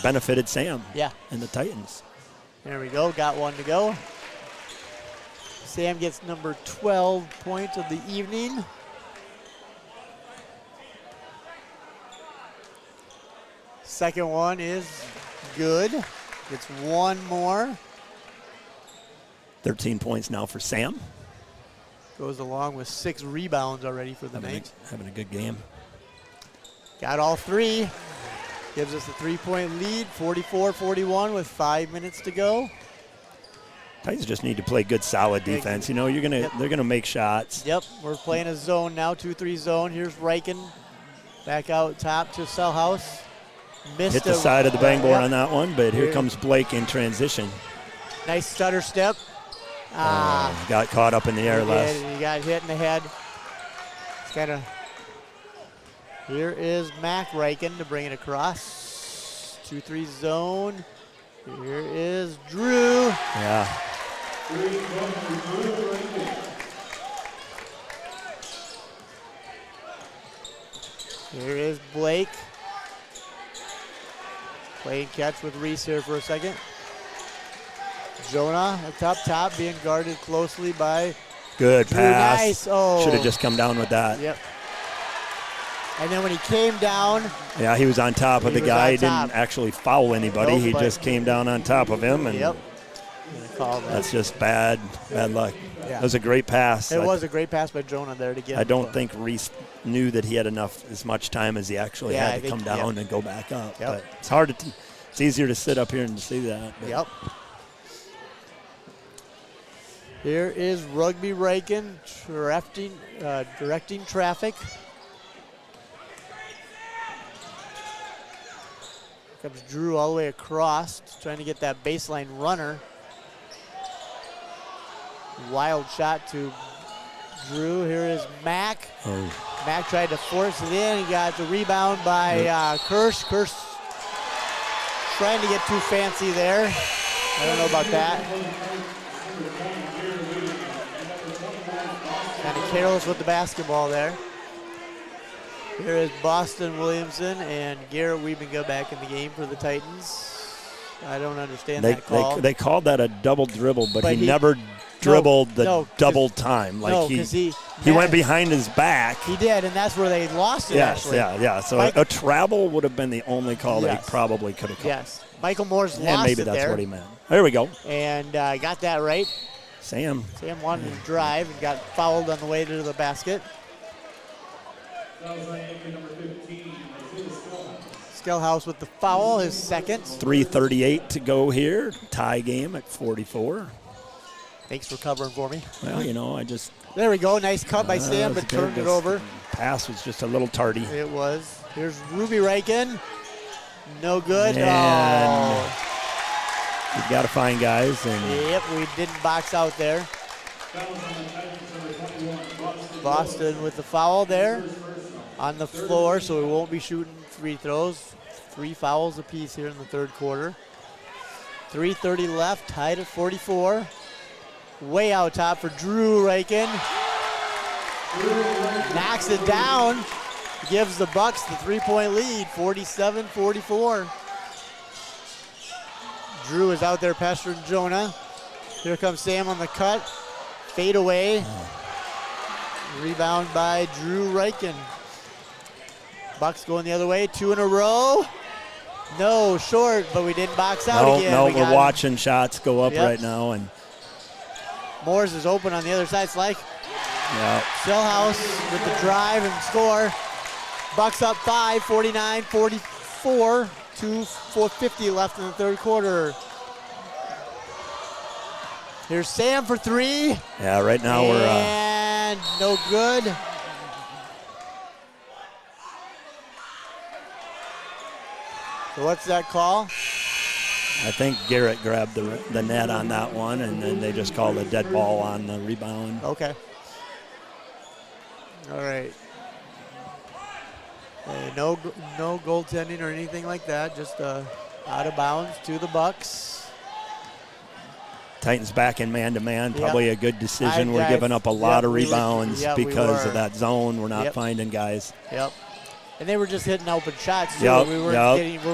benefited Sam and the Titans. There we go. Got one to go. Sam gets number 12 point of the evening. Second one is good. Gets one more. 13 points now for Sam. Goes along with 6 rebounds already for the night. Having a good game. Got all 3. Gives us a 3-point lead, 44-41 with 5 minutes to go. Titans just need to play good, solid defense. You know, they're gonna make shots. Yep, we're playing a zone now, 2-3 zone. Here's Riken back out top to Selhouse. Hit the side of the bang board on that one, but here comes Blake in transition. Nice stutter step. Got caught up in the air last. He got hit in the head. It's kind of. Here is Mac Riken to bring it across. 2-3 zone. Here is Drew. Yeah. Here is Blake. Playing catch with Reese here for a second. Jonah up top being guarded closely by Good Drew. pass. Nice. Oh. Should have just come down with that. Yep. And then when he came down. Yeah, he was on top of the guy. He didn't actually foul anybody. He just came down on top of him. And yep. That's just bad luck. Yeah. That was a great pass. It was a great pass by Jonah there to get. I don't think Reese knew that he had as much time as he actually had to come down and go back up. Yep. But it's hard to. It's easier to sit up here and see that. But. Yep. Here is Rugby Riken directing traffic. Comes Drew all the way across, trying to get that baseline runner. Wild shot to Drew. Here is Mac. Oh. Mac tried to force it in. He got the rebound by Kirsch. Kirsch trying to get too fancy there. I don't know about that. Kind of careless with the basketball there. Here is Boston Williamson and Garrett Wiebinga back in the game for the Titans. I don't understand that call. They called that a double dribble, but he never dribbled double time. Like he went behind his back. He did, and that's where they lost it. Yes, actually. yeah. So a travel would have been the only call that he probably could have called. Yes. Michael Moore's lost and maybe it that's there. what he meant. There we go. And got that right. Sam wanted to drive and got fouled on the way to the basket. Skellhouse with the foul, his second. 3:38 to go here. Tie game at 44. Thanks for covering for me. Well, you know, There we go. Nice cut by Sam, but turned it over. Pass was just a little tardy. It was. Here's Ruby Riken. No good. And you've got to find guys. Yep, we didn't box out there. Boston with the foul there on the floor, so we won't be shooting free throws. 3 fouls apiece here in the third quarter. 3:30 left, tied at 44. Way out top for Drew Riken. Knocks it down. Gives the Bucks the 3-point lead, 47-44. Drew is out there pestering Jonah. Here comes Sam on the cut. Fade away. Rebound by Drew Riken. Bucks going the other way, 2 in a row. No, short, but we didn't box out again. No, we're watching shots go up right now. And Moores is open on the other side. It's like Selhouse with the drive and score. Bucks up 5, 49-44. 4:50 left in the third quarter. Here's Sam for 3. Yeah, right now we're and no good. So what's that call? I think Garrett grabbed the net on that one, and then they just called a dead ball on the rebound. Okay. All right. No goaltending or anything like that. Just out of bounds to the Bucks. Titans back in man-to-man. Probably a good decision. We're giving up a lot of rebounds because of that zone. We're not finding guys. Yep. And they were just hitting open shots too. Yep. We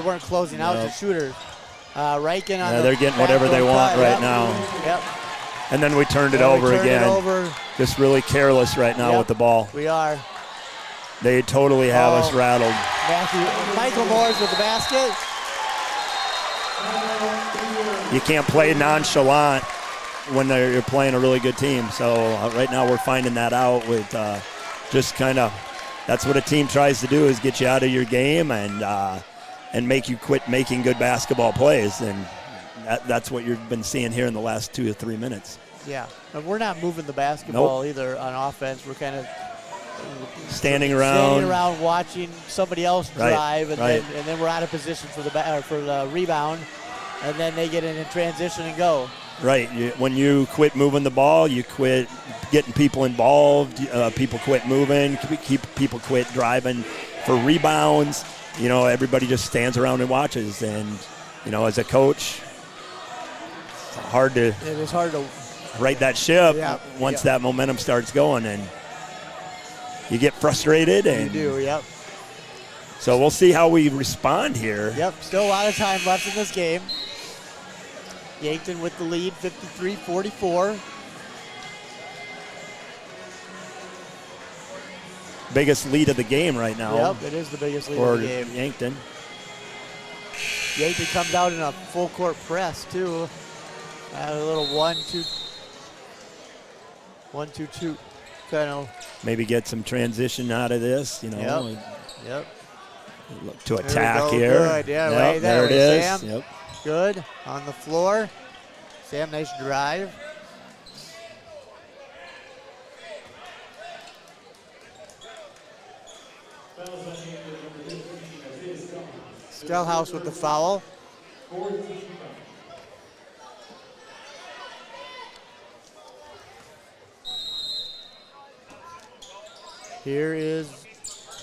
weren't closing out the shooters. Reichen on they're getting whatever they want right now. Yep. And then we turned it over again. Just really careless right now with the ball. We are. They totally have us rattled. Michael Moores with the basket. You can't play nonchalant when you're playing a really good team. So right now we're finding that out with just kind of, that's what a team tries to do, is get you out of your game and make you quit making good basketball plays. And that's what you've been seeing here in the last 2 or 3 minutes. Yeah, and we're not moving the basketball either on offense. We're kind of standing around watching somebody else drive, and then we're out of position for the rebound, and then they get in transition and go. Right. When you quit moving the ball, you quit getting people involved. People quit moving. People quit driving for rebounds. Everybody just stands around and watches. And as a coach, it is hard to right that ship once that momentum starts going, and you get frustrated. And you do, yep. So we'll see how we respond here. Yep, still a lot of time left in this game. Yankton with the lead, 53-44. Biggest lead of the game right now. Yep, it is the biggest lead of the game. Yankton. Yankton comes out in a full court press too. A little 1-2-2 kind of. Maybe get some transition out of this, Yep. Look to attack here. Good, right there it is. Sam. Yep. Good on the floor. Sam, nice drive. Stellhouse with the foul. Here is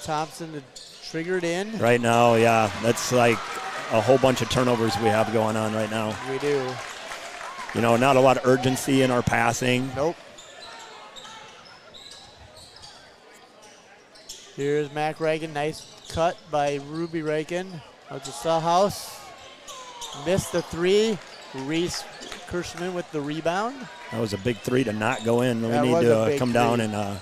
Thompson to trigger it in. Right now, that's like a whole bunch of turnovers we have going on right now. We do. Not a lot of urgency in our passing. Nope. Here's Mac Reichen. Nice cut by Ruby Reichen. Out to Stellhouse. Missed the three. Reese Kirschman with the rebound. That was a big three to not go in. We need to come down and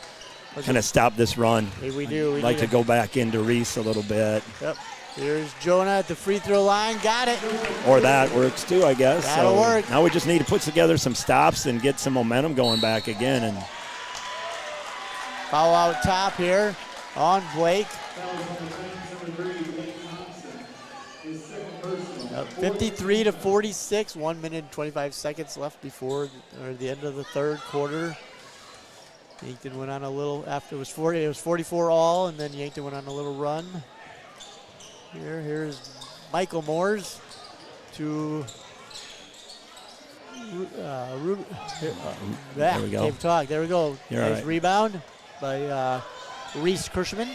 kind of stop this run. We do. Like to go back into Reese a little bit. Yep. Here's Jonah at the free throw line. Got it. Or that works too, I guess. That'll work. Now we just need to put together some stops and get some momentum going back again. And foul out top here on Blake. 53-46. 1 minute and 25 seconds left before the end of the third quarter. Yankton went on a little after it was 44 all, and then Yankton went on a little run. Here's Michael Moores to there we go. Cave talk. There we go. Nice rebound by Reese Kirschman.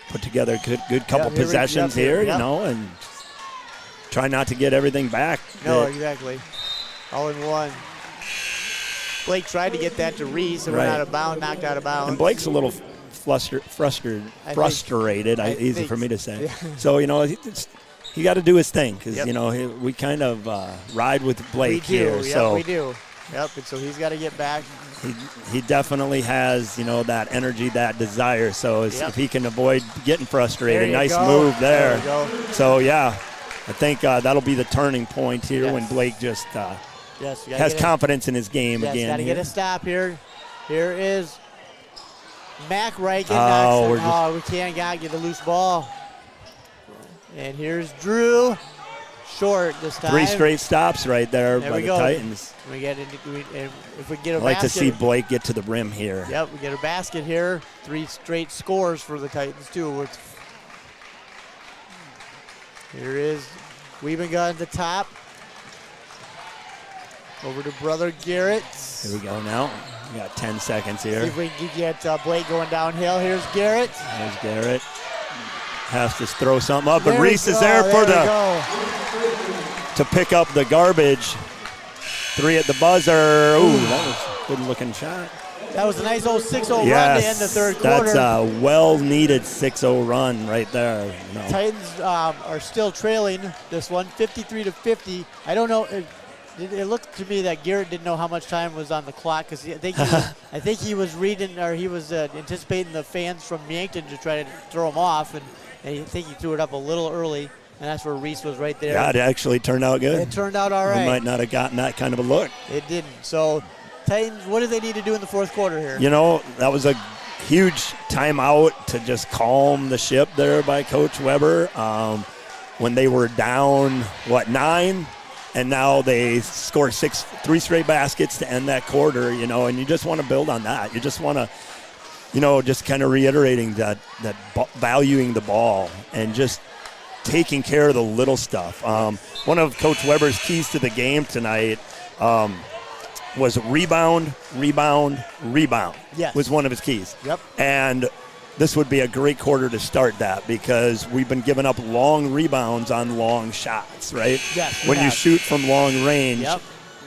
Put together a good couple possessions here, and try not to get everything back. No, exactly. All in one. Blake tried to get that to Reese and went out of bounds, knocked out of bounds. And Blake's a little frustrated. Easy for me to say. Yeah. So, he got to do his thing because, we kind of ride with Blake here. We do. Yep, and so he's got to get back. He definitely has, that energy, that desire. So if he can avoid getting frustrated, nice move there. So, I think that'll be the turning point here when Blake just has confidence in his game again. Got to get a stop here. Here is Mac Reichen. We can't get the loose ball. And here's Drew. Short this time. 3 straight stops right there by the Titans. If we get a basket. I'd like to see Blake get to the rim here. Yep, we get a basket here. 3 straight scores for the Titans too. Here is Wiebenga at the top. Over to Brother Garrett. Here we go now. We got 10 seconds See here. if we can get Blake going downhill. Here's Garrett. There's Garrett. Has to throw something up, There and we Reese is go, there for we the go. to pick up the garbage. 3 at the buzzer. Ooh, that was a good-looking shot. That was a nice old 6-0 run to end the third quarter. That's a well-needed 6-0 run right there. You know. Titans are still trailing this one, 53-50. I don't know. It looked to me that Garrett didn't know how much time was on the clock because I think he was reading or he was anticipating the fans from Yankton to try to throw him off, and I think he threw it up a little early, and that's where Reese was right there. Yeah, it actually turned out good. It turned out all right. We might not have gotten that kind of a look. It didn't. So Titans, what do they need to do in the fourth quarter here? You know, that was a huge timeout to just calm the ship there by Coach Weber. When they were down, 9? And now they scored 3 straight baskets to end that quarter, you know, and you just want to build on that. You just want to, you know, just kind of reiterating that valuing the ball and just taking care of the little stuff. One of Coach Weber's keys to the game tonight was rebound. Yes. Was one of his keys. Yep. And this would be a great quarter to start that because we've been giving up long rebounds on long shots, right? Yes. When you shoot from long range,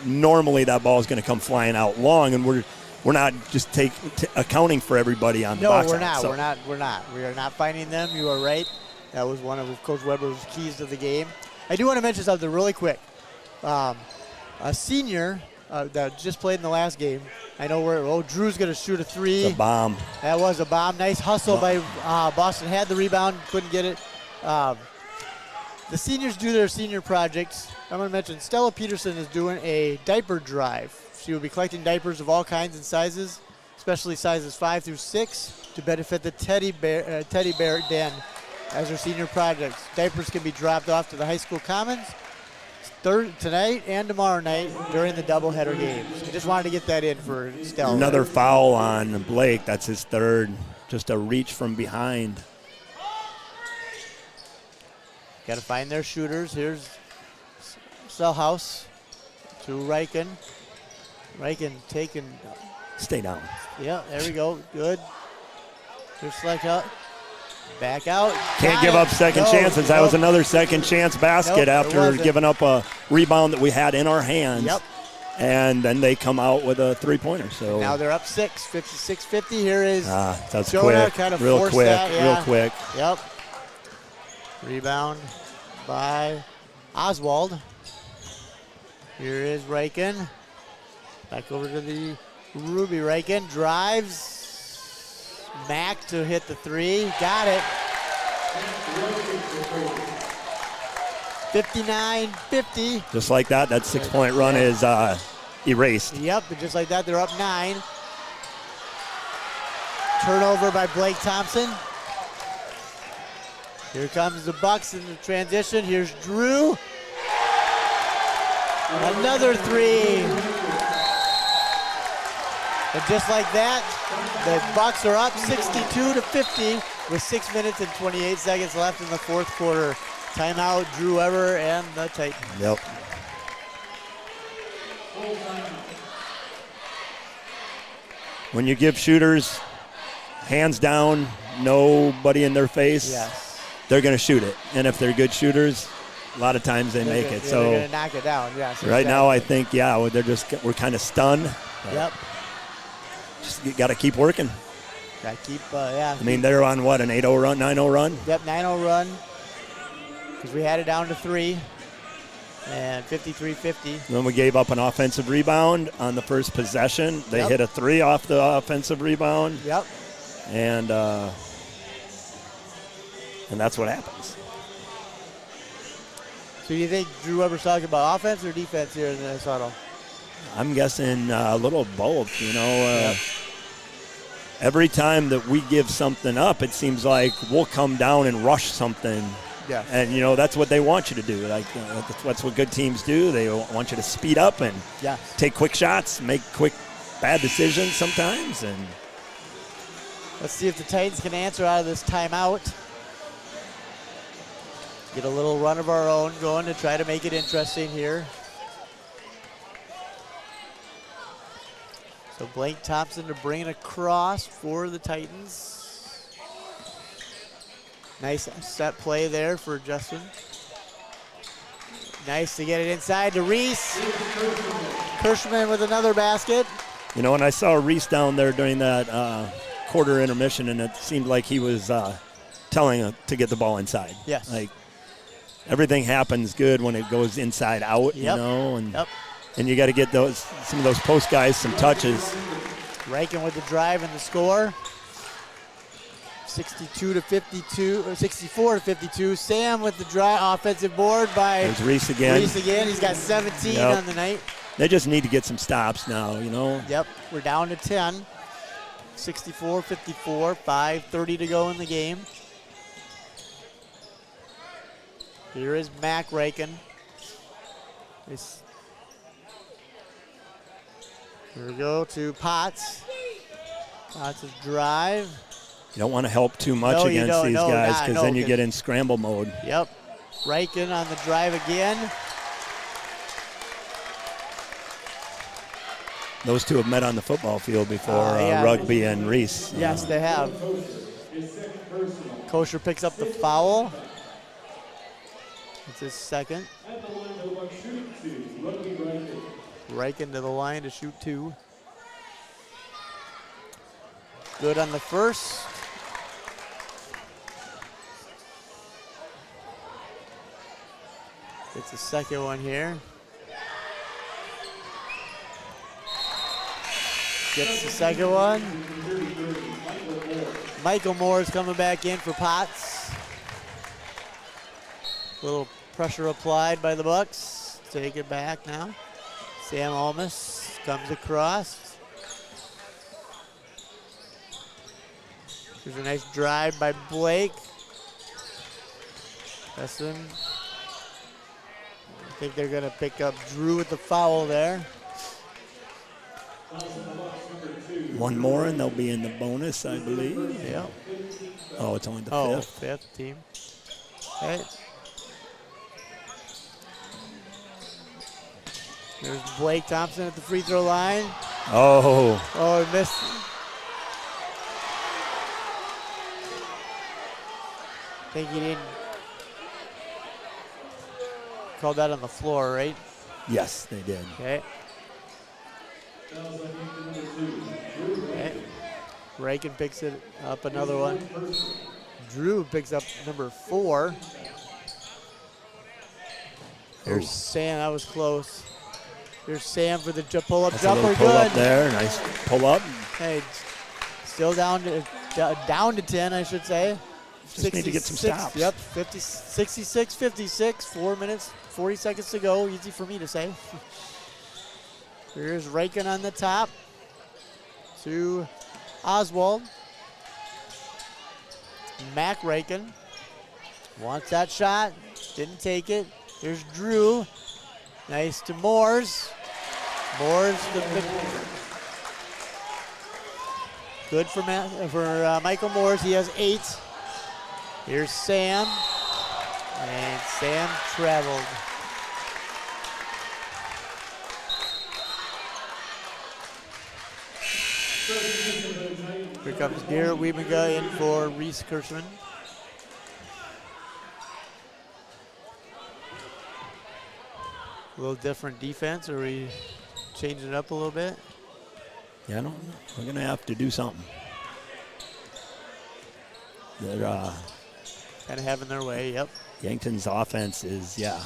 normally that ball is going to come flying out long, and we're not just accounting for everybody on the box. No, we're not. So. We're not. We are not finding them. You are right. That was one of Coach Weber's keys to the game. I do want to mention something really quick. A senior that just played in the last game. I know Drew's going to shoot a 3. It's a bomb. That was a bomb. Nice hustle by Boston. Had the rebound, couldn't get it. The seniors do their senior projects. I'm going to mention Stella Peterson is doing a diaper drive. She will be collecting diapers of all kinds and sizes, especially sizes 5 through 6, to benefit the teddy bear den as her senior projects. Diapers can be dropped off to the high school commons tonight and tomorrow night during the doubleheader games. I just wanted to get that in for Stella. Another foul on Blake. That's his 3rd. Just a reach from behind. Got to find their shooters. Here's Selhouse to Riken. Riken taking. Stay down. Yeah, there we go. Good. Here's Select out. Back out. Can't give up second chances. That was another second chance basket after giving up a rebound that we had in our hands. Yep. And then they come out with a 3-pointer. So now they're up 6, 56-50. Here is that's Jonah, quick. kind of real quick. that, yeah. Real quick. Yep. Rebound by Oswald. Here is Riken. Back over to the Ruby. Riken drives. Mack to hit the 3. Got it. 59-50. Just like that 6-point run is erased. Yep, and just like that, they're up 9. Turnover by Blake Thompson. Here comes the Bucks in the transition. Here's Drew. Another 3. And just like that, the Bucks are up 62-50 with 6 minutes and 28 seconds left in the fourth quarter. Timeout, Drew Weber and the Titans. Yep. When you give shooters hands down, nobody in their face, they're going to shoot it. And if they're good shooters, a lot of times they make it. So they're going to knock it down. Yes. Right now, I think we're kind of stunned. Yep. Just got to keep working. Got to keep, I mean, they're on what, an 8-0 run, 9-0 run? Yep, 9-0 run. Because we had it down to 3. And 53-50. Then we gave up an offensive rebound on the first possession. They hit a 3 off the offensive rebound. Yep. And that's what happens. So you think Drew Weber's talking about offense or defense here in this huddle? I'm guessing a little of both, you know. Every time that we give something up, it seems like we'll come down and rush something. Yeah. And, you know, that's what they want you to do. Like, that's what good teams do. They want you to speed up and take quick shots, make quick bad decisions sometimes. And let's see if the Titans can answer out of this timeout. Get a little run of our own going to try to make it interesting here. So Blake Thompson to bring it across for the Titans. Nice set play there for Justin. Nice to get it inside to Reese. Kirschman with another basket. You know, and I saw Reese down there during that quarter intermission, and it seemed like he was telling him to get the ball inside. Yes. Like, everything happens good when it goes inside out, you know, and and you got to get some of those post guys some touches. Rankin with the drive and the score. 62 to 52, or 64 to 52. Sam with the drive, offensive board by There's Reese again. Reese again. He's got 17 on the night. They just need to get some stops now, you know. Yep, we're down to 10. 64-54, 5:30 to go in the game. Here is Mac Rankin. Here we go to Potts. Potts' drive. You don't want to help too much against these guys because then you get in scramble mode. Yep. Rankin on the drive again. Those two have met on the football field before, Rugby and Reese. Yes, they have. Kosher picks up the foul. It's his second. Rankin to the line to shoot 2. Good on the first. It's the second one here. Gets the second one. Michael Moore is coming back in for Potts. Little pressure applied by the Bucks. Take it back now. Sam Almas comes across. There's a nice drive by Blake. Weston. I think they're going to pick up Drew with the foul there. One more and they'll be in the bonus, I believe. Yeah. Oh, it's only the fifth. Fifth team. Okay. There's Blake Thompson at the free throw line. Oh, He missed. I think he didn't call that on the floor, right? yes, they did. Okay. Rankin picks it up, another one. Drew picks up number 4. There's Sam, that was close. There's Sam for the pull-up That's jumper, a little pull good. up there, nice pull up. Hey, still down to 10, I should say. Just need to get some stops. Yep, 66-56, 4 minutes, 40 seconds to go. Easy for me to say. Here's Rankin on the top to Oswald. Mac Rankin wants that shot, didn't take it. Here's Drew, nice to Moores. Moores, good for Michael Moores, he has 8. Here's Sam, and Sam traveled. Here comes Garrett Wiebenga in for Reese Kirschman. A little different defense. Are we changing it up a little bit? Yeah, I don't know. We're going to have to do something. They're kind of having their way, yep. Yankton's offense is, Yep.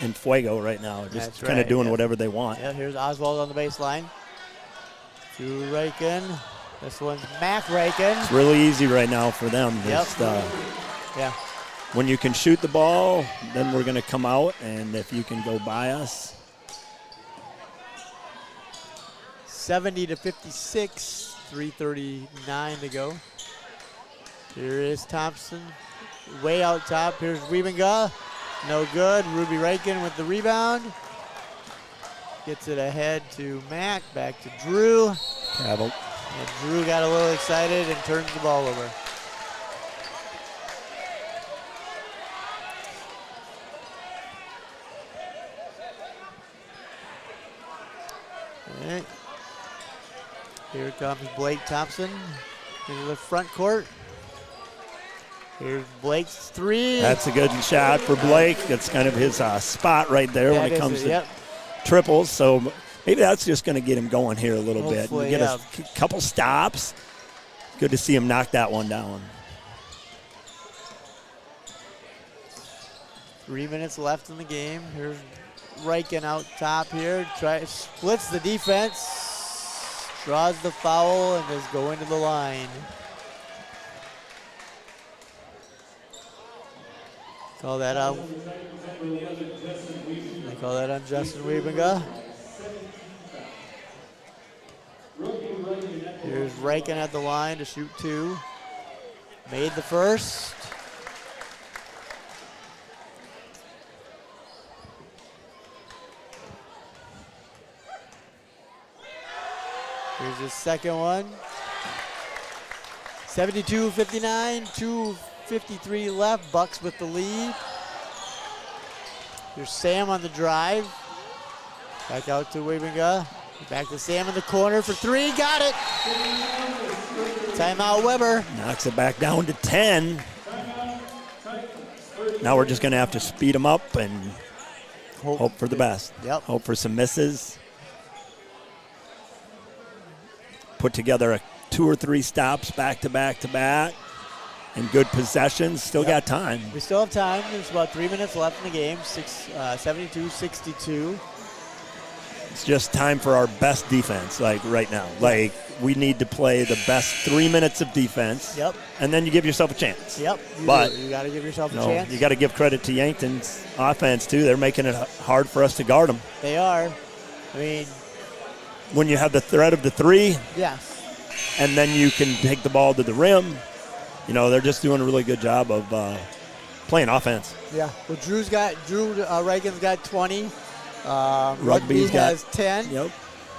in fuego right now. Just That's kind of right, doing yep. whatever they want. Yeah, here's Oswald on the baseline. To Rankin. This one's Mac Rankin. It's really easy right now for them. Yep. Just, Yeah. when you can shoot the ball, then we're going to come out, and if you can go by us. 70-56, 3:39 to go. Here is Thompson, way out top. Here's Wiebenga, no good. Ruby Rankin with the rebound. Gets it ahead to Mac, back to Drew. Traveled. And Drew got a little excited and turns the ball over. All right. Here comes Blake Thompson into the front court. Here's Blake's three. That's a good shot for Blake. That's kind of his spot right there when it comes to triples. So maybe that's just going to get him going here a little bit. And get a couple stops. Good to see him knock that one down. 3 minutes left in the game. Here's Riken out top here. Splits the defense. Draws the foul and is going to the line. Call that out. They call that on Justin Wiebenga. Here's Riken at the line to shoot 2. Made the first. Here's his second one. 72-59, 2:53 left. Bucks with the lead. Here's Sam on the drive. Back out to Wiebenga. Back to Sam in the corner for 3. Got it. Timeout Weber. Knocks it back down to 10. Now we're just going to have to speed them up and hope for the best. Yep. Hope for some misses. Put together 2 or 3 stops back to back to back. And good possessions. Still got time. We still have time. There's about 3 minutes left in the game. 72-62. It's just time for our best defense, like right now. Like, we need to play the best 3 minutes of defense. Yep. And then you give yourself a chance. Yep. But you got to give yourself a chance. You got to give credit to Yankton's offense, too. They're making it hard for us to guard them. They are. I mean, when you have the threat of the 3, yes, and then you can take the ball to the rim, they're just doing a really good job of playing offense. Yeah. Well, Drew Riken's got 20. Rugby's has 10. Yep.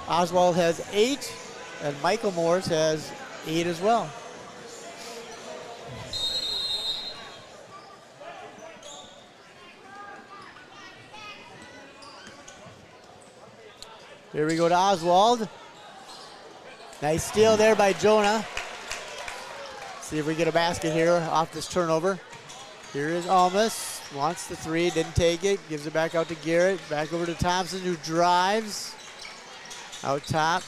Oswald has 8. And Michael Morris has 8 as well. Here we go to Oswald. Nice steal there by Jonah. See if we get a basket here off this turnover. Here is Almas. Wants the 3, didn't take it. Gives it back out to Garrett. Back over to Thompson, who drives. Out top.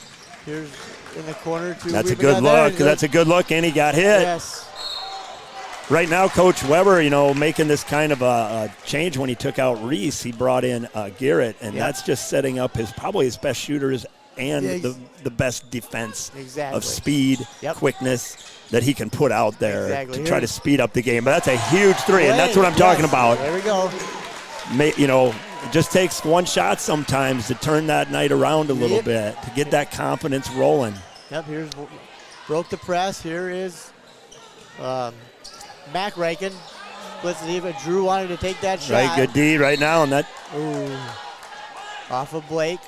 Here's in the corner to That's a good look. That's a good look, and he got hit. Yes. Right now, Coach Weber, making this kind of a change when he took out Reese. He brought in Garrett, and that's just setting up probably his best shooters and the best defense of speed, quickness that he can put out there to try to speed up the game. But that's a huge 3, and that's what I'm talking about. There we go. It just takes one shot sometimes to turn that night around a little bit, to get that confidence rolling. Yep, here's broke the press. Here is Mac Riken. Let's see if Drew wanted to take that shot. Right, good D right now. And that. Ooh. Off of Blake.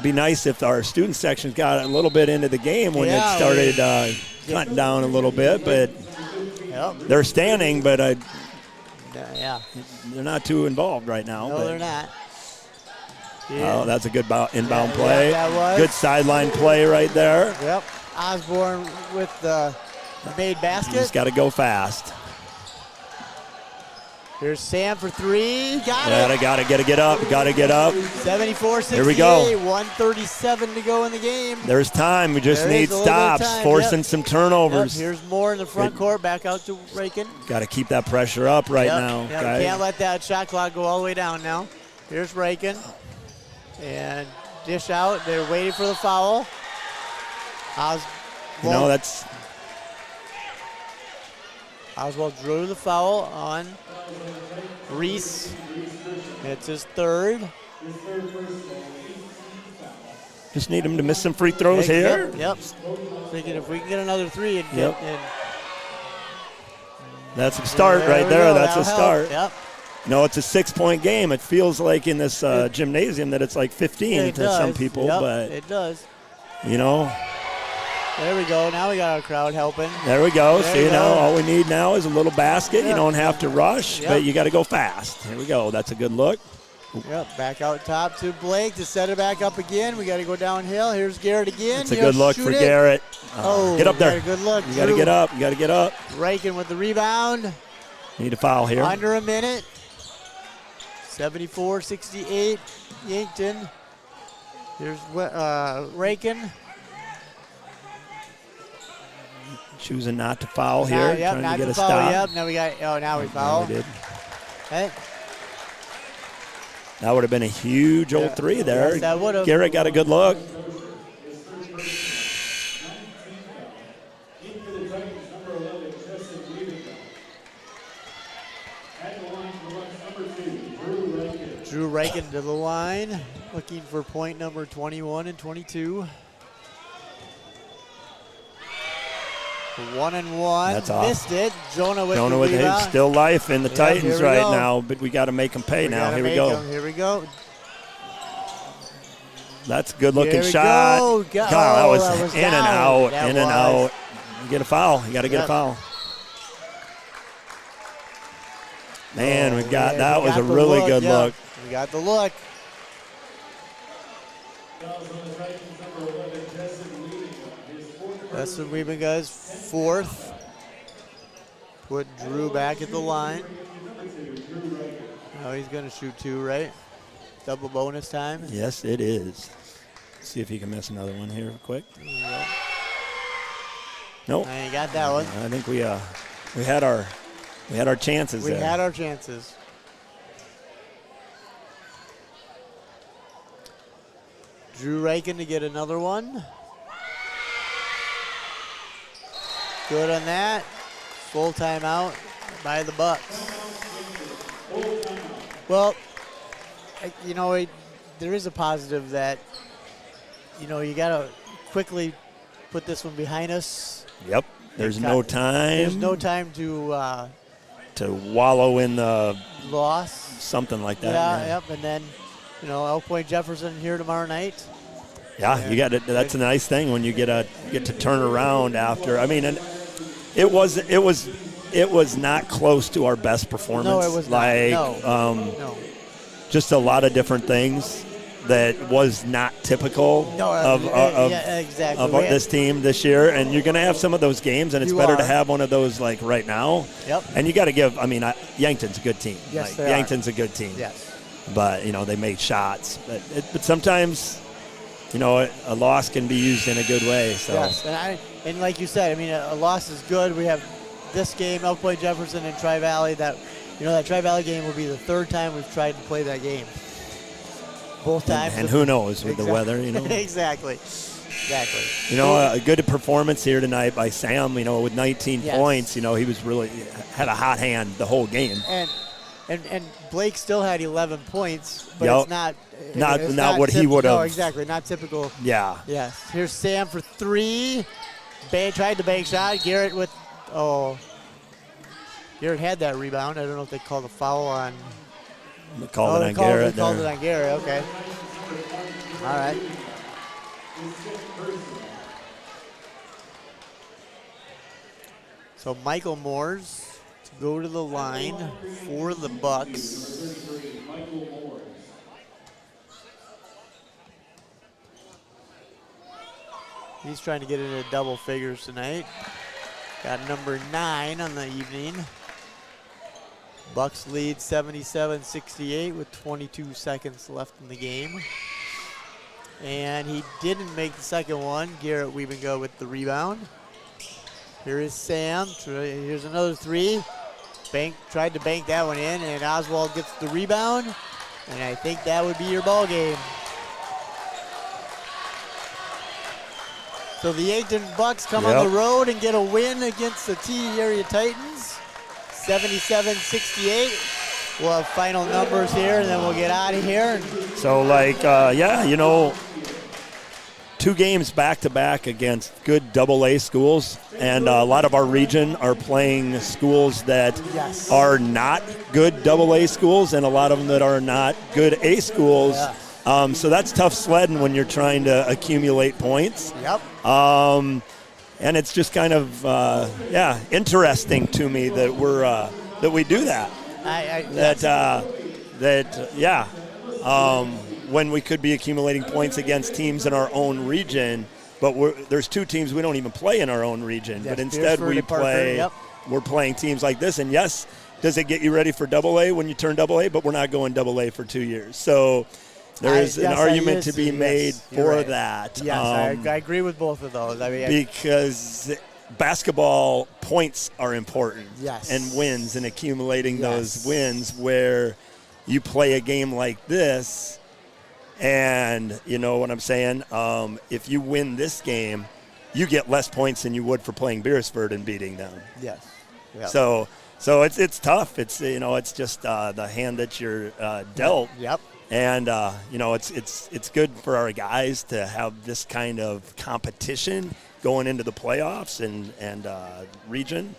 Be nice if our student sections got a little bit into the game when it started cutting down a little bit, but they're standing, but they're not too involved right now. No, they're not. Yeah. Oh, that's a good inbound play. Good sideline play right there. Yep. Osborne with the made basket. You just got to go fast. Here's Sam for 3. Got it. Got to get up. Got to get up. 74-68. Here we go. 1:37 to go in the game. There's time. We just need stops, forcing some turnovers. Here's Moore in the front court. Back out to Riken. Got to keep that pressure up right now. Can't let that shot clock go all the way down now. Here's Riken. And dish out. They're waiting for the foul. Oswald drew the foul on Reese. It's his 3rd. Just need him to miss some free throws here. Yep. Thinking if we can get another 3 and get in. That's a start right there. That's a start. Yep. It's a 6-point game. It feels like in this gymnasium that it's like 15 to some people, but it does. There we go. Now we got our crowd helping. There we go. All we need now is a little basket. You don't have to rush, but you got to go fast. Here we go. That's a good look. Yep, back out top to Blake to set it back up again. We got to go downhill. Here's Garrett again. It's a good look for Garrett. Get up there. Good look. You got to get up. You got to get up. Reichen with the rebound. Need a foul here. Under a minute. 74-68, Yankton. Here's Reichen. Choosing not to foul here. Yep, trying not to get to a foul. stop. Yep, now we foul. No, we did. Okay. That would have been a huge old three there. Yes, that would have. Garrett got a good look. Drew Reichen to the line, looking for point number 21 and 22. 1 and 1. That's off. Missed it. Jonah with Jonah the with rebound. still life in the Titans here we right go. now, but we got to make them pay now. Here we go. Here we go. That's a good looking Here we shot. go. God, that was in and down. out, That in and was. out. You get a foul. You got to get a foul. Man, we got that was a really good look. We got the look. That's what we've been guys. Fourth. Put Drew back at the line. Now he's going to shoot 2, right? Double bonus time. Yes, it is. See if he can miss another one here quick. Nope. I got that one. I think we had our chances We there. had our chances. Drew Reichen to get another one. Good on that. Full timeout by the Bucks. Well, there is a positive that, you got to quickly put this one behind us. Yep. There's no time. There's no time to wallow in the loss. Something like that. Yeah, yep. And then, Elk Point Jefferson here tomorrow night. Yeah, you got it. That's a nice thing when you get to turn around after. I mean, and it was not close to our best performance. No, it was like, not. No. Just a lot of different things that was not typical of this team this year. And you're going to have some of those games, and it's better to have one of those like right now. Yep. And you got to give. I mean, Yankton's a good team. Yes, like, Yankton's a good team. Yes. But they made shots. But sometimes, a loss can be used in a good way. So. Yes, and like you said, I mean, a loss is good. We have this game, Elk Point Jefferson and Tri-Valley. That Tri-Valley game will be the third time we've tried to play that game. Both times. And who knows with the weather, Exactly. A good performance here tonight by Sam. With 19 points. He was really had a hot hand the whole game. And Blake still had 11 points, but it's not what he would have. No, exactly, not typical. Yeah. Yes. Here's Sam for 3. Tried the bank shot. Garrett Garrett had that rebound. I don't know if they called a foul on. They called it on Garrett. They called it on Garrett. Okay. All right. So Michael Moores to go to the line for the Bucks. He's trying to get into double figures tonight. Got number 9 on the evening. Bucks lead 77-68 with 22 seconds left in the game. And he didn't make the second one. Garrett Wiebengo with the rebound. Here is Sam. Here's another 3. Tried to bank that one in, and Oswald gets the rebound. And I think that would be your ball game. So the Yankton Bucks come on the road and get a win against the T Area Titans. 77-68. We'll have final numbers here, and then we'll get out of here. So, 2 games back-to-back against good AA schools, and a lot of our region are playing schools that are not good AA schools, and a lot of them that are not good A schools. Yeah. So that's tough sledding when you're trying to accumulate points. Yep. And it's just kind of interesting to me that we do that. when we could be accumulating points against teams in our own region. But there's 2 teams we don't even play in our own region. Yes, but instead Beersford and Parker, we're playing teams like this. And yes, does it get you ready for AA when you turn AA? But we're not going AA for 2 years. So there is an argument to be made for that. Yes, I agree with both of those. I mean, because basketball points are important. Yes. And wins and accumulating those wins where you play a game like this. And you know what I'm saying? If you win this game, you get less points than you would for playing Beersford and beating them. Yes. Yep. So it's tough. It's it's just the hand that you're dealt. Yep. And it's good for our guys to have this kind of competition going into the playoffs and region.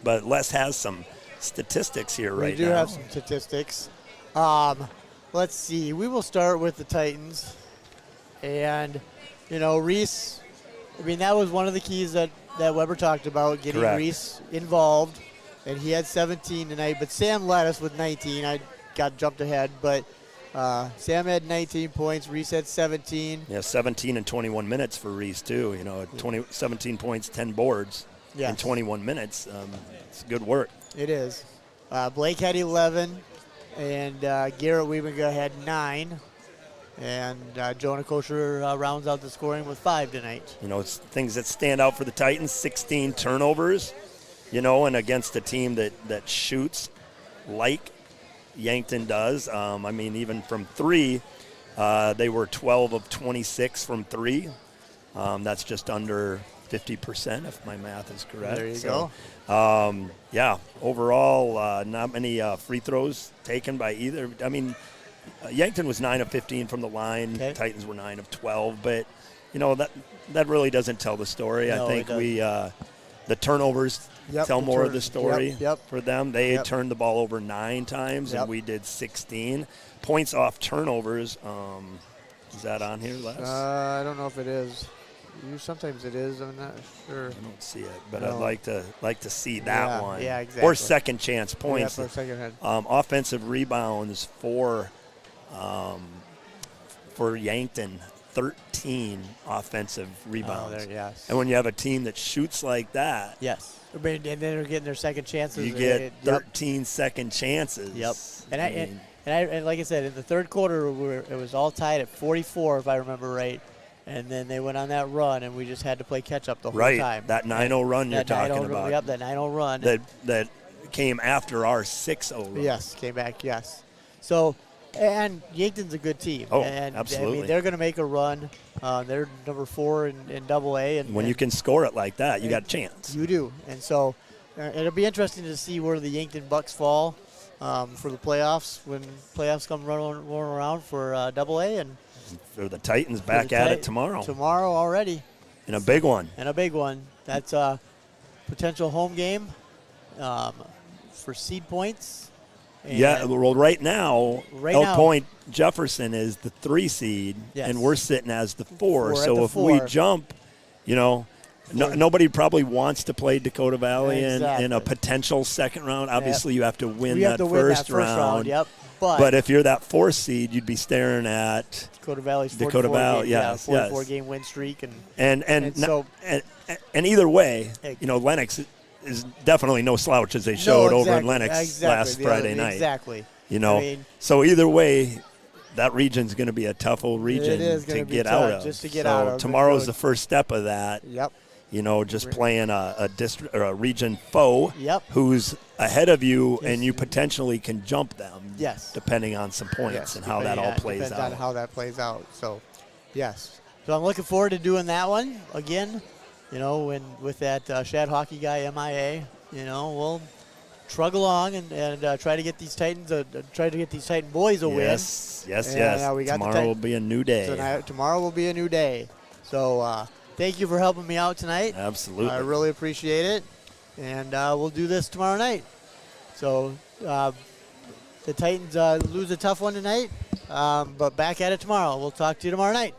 But Les has some statistics here right now. We do have some statistics. Let's see. We will start with the Titans. And, Reese, I mean, that was one of the keys that Weber talked about, getting Reese involved. And he had 17 tonight. But Sam led us with 19. I got jumped ahead. But Sam had 19 points. Reese had 17. Yeah, 17 in 21 minutes for Reese, too. 17 points, 10 boards in 21 minutes. It's good work. It is. Blake had 11. And Garrett Wiebenga had 9. And Jonah Kosher rounds out the scoring with 5 tonight. It's things that stand out for the Titans, 16 turnovers, and against a team that shoots like Yankton does. Even from 3, they were 12 of 26 from 3. That's just under 50%, if my math is correct. There you go. Overall, not many free throws taken by either. I mean, Yankton was 9 of 15 from the line. Okay. Titans were 9 of 12. But, that really doesn't tell the story. No, I think the turnovers tell more of the story for them. They turned the ball over 9 times, and we did 16. Points off turnovers. Is that on here, Les? I don't know if it is. Sometimes it is. I'm not sure. I don't see it, but I'd like to see that one. Yeah, exactly. Or second chance points. Yeah, for second hand. Offensive rebounds for Yankton, 13 offensive rebounds. Yes. And when you have a team that shoots like that, yes, and then they're getting their second chances. You get 13 second chances. Yep. And like I said, in the third quarter, it was all tied at 44, if I remember right. And then they went on that run, and we just had to play catch-up the whole time. Right, that 9-0 run you're talking about. Yep, that 9-0 run. That came after our 6-0 run. Yes, came back, yes. So, and Yankton's a good team. Oh, and, absolutely. I mean, they're going to make a run. They're number 4 in AA. And when you can score it like that, you got a chance. You do. And so it'll be interesting to see where the Yankton Bucks fall for the playoffs when playoffs come rolling around for AA. And for the Titans back at it tomorrow. Tomorrow already. In a big one. That's a potential home game for seed points. Well, right now, Elk Point Jefferson is the 3 seed, and we're sitting as the 4. So if we jump, nobody probably wants to play Dakota Valley in a potential second round. Obviously, you have to win that first round. Yep. But if you're that 4 seed, you'd be staring at Dakota Valley's 44-game win streak, and either way, Lennox is definitely no slouch as they showed over in Lennox last Friday night. Exactly. So either way, that region's going to be a tough old region to get out of. Just to get out of. Tomorrow's the first step of that. Yep. Just playing a district or a region foe who's ahead of you, and you potentially can jump them. Yes. Depending on some points and how that all plays out. Depends on how that plays out. So, yes. So I'm looking forward to doing that one again. With that Shad hockey guy MIA, we'll trug along and try to get these Titans, Titan boys a win. Yes. Tomorrow will be a new day. Tomorrow will be a new day. So. Thank you for helping me out tonight. Absolutely. I really appreciate it. And we'll do this tomorrow night. So the Titans lose a tough one tonight, but back at it tomorrow. We'll talk to you tomorrow night.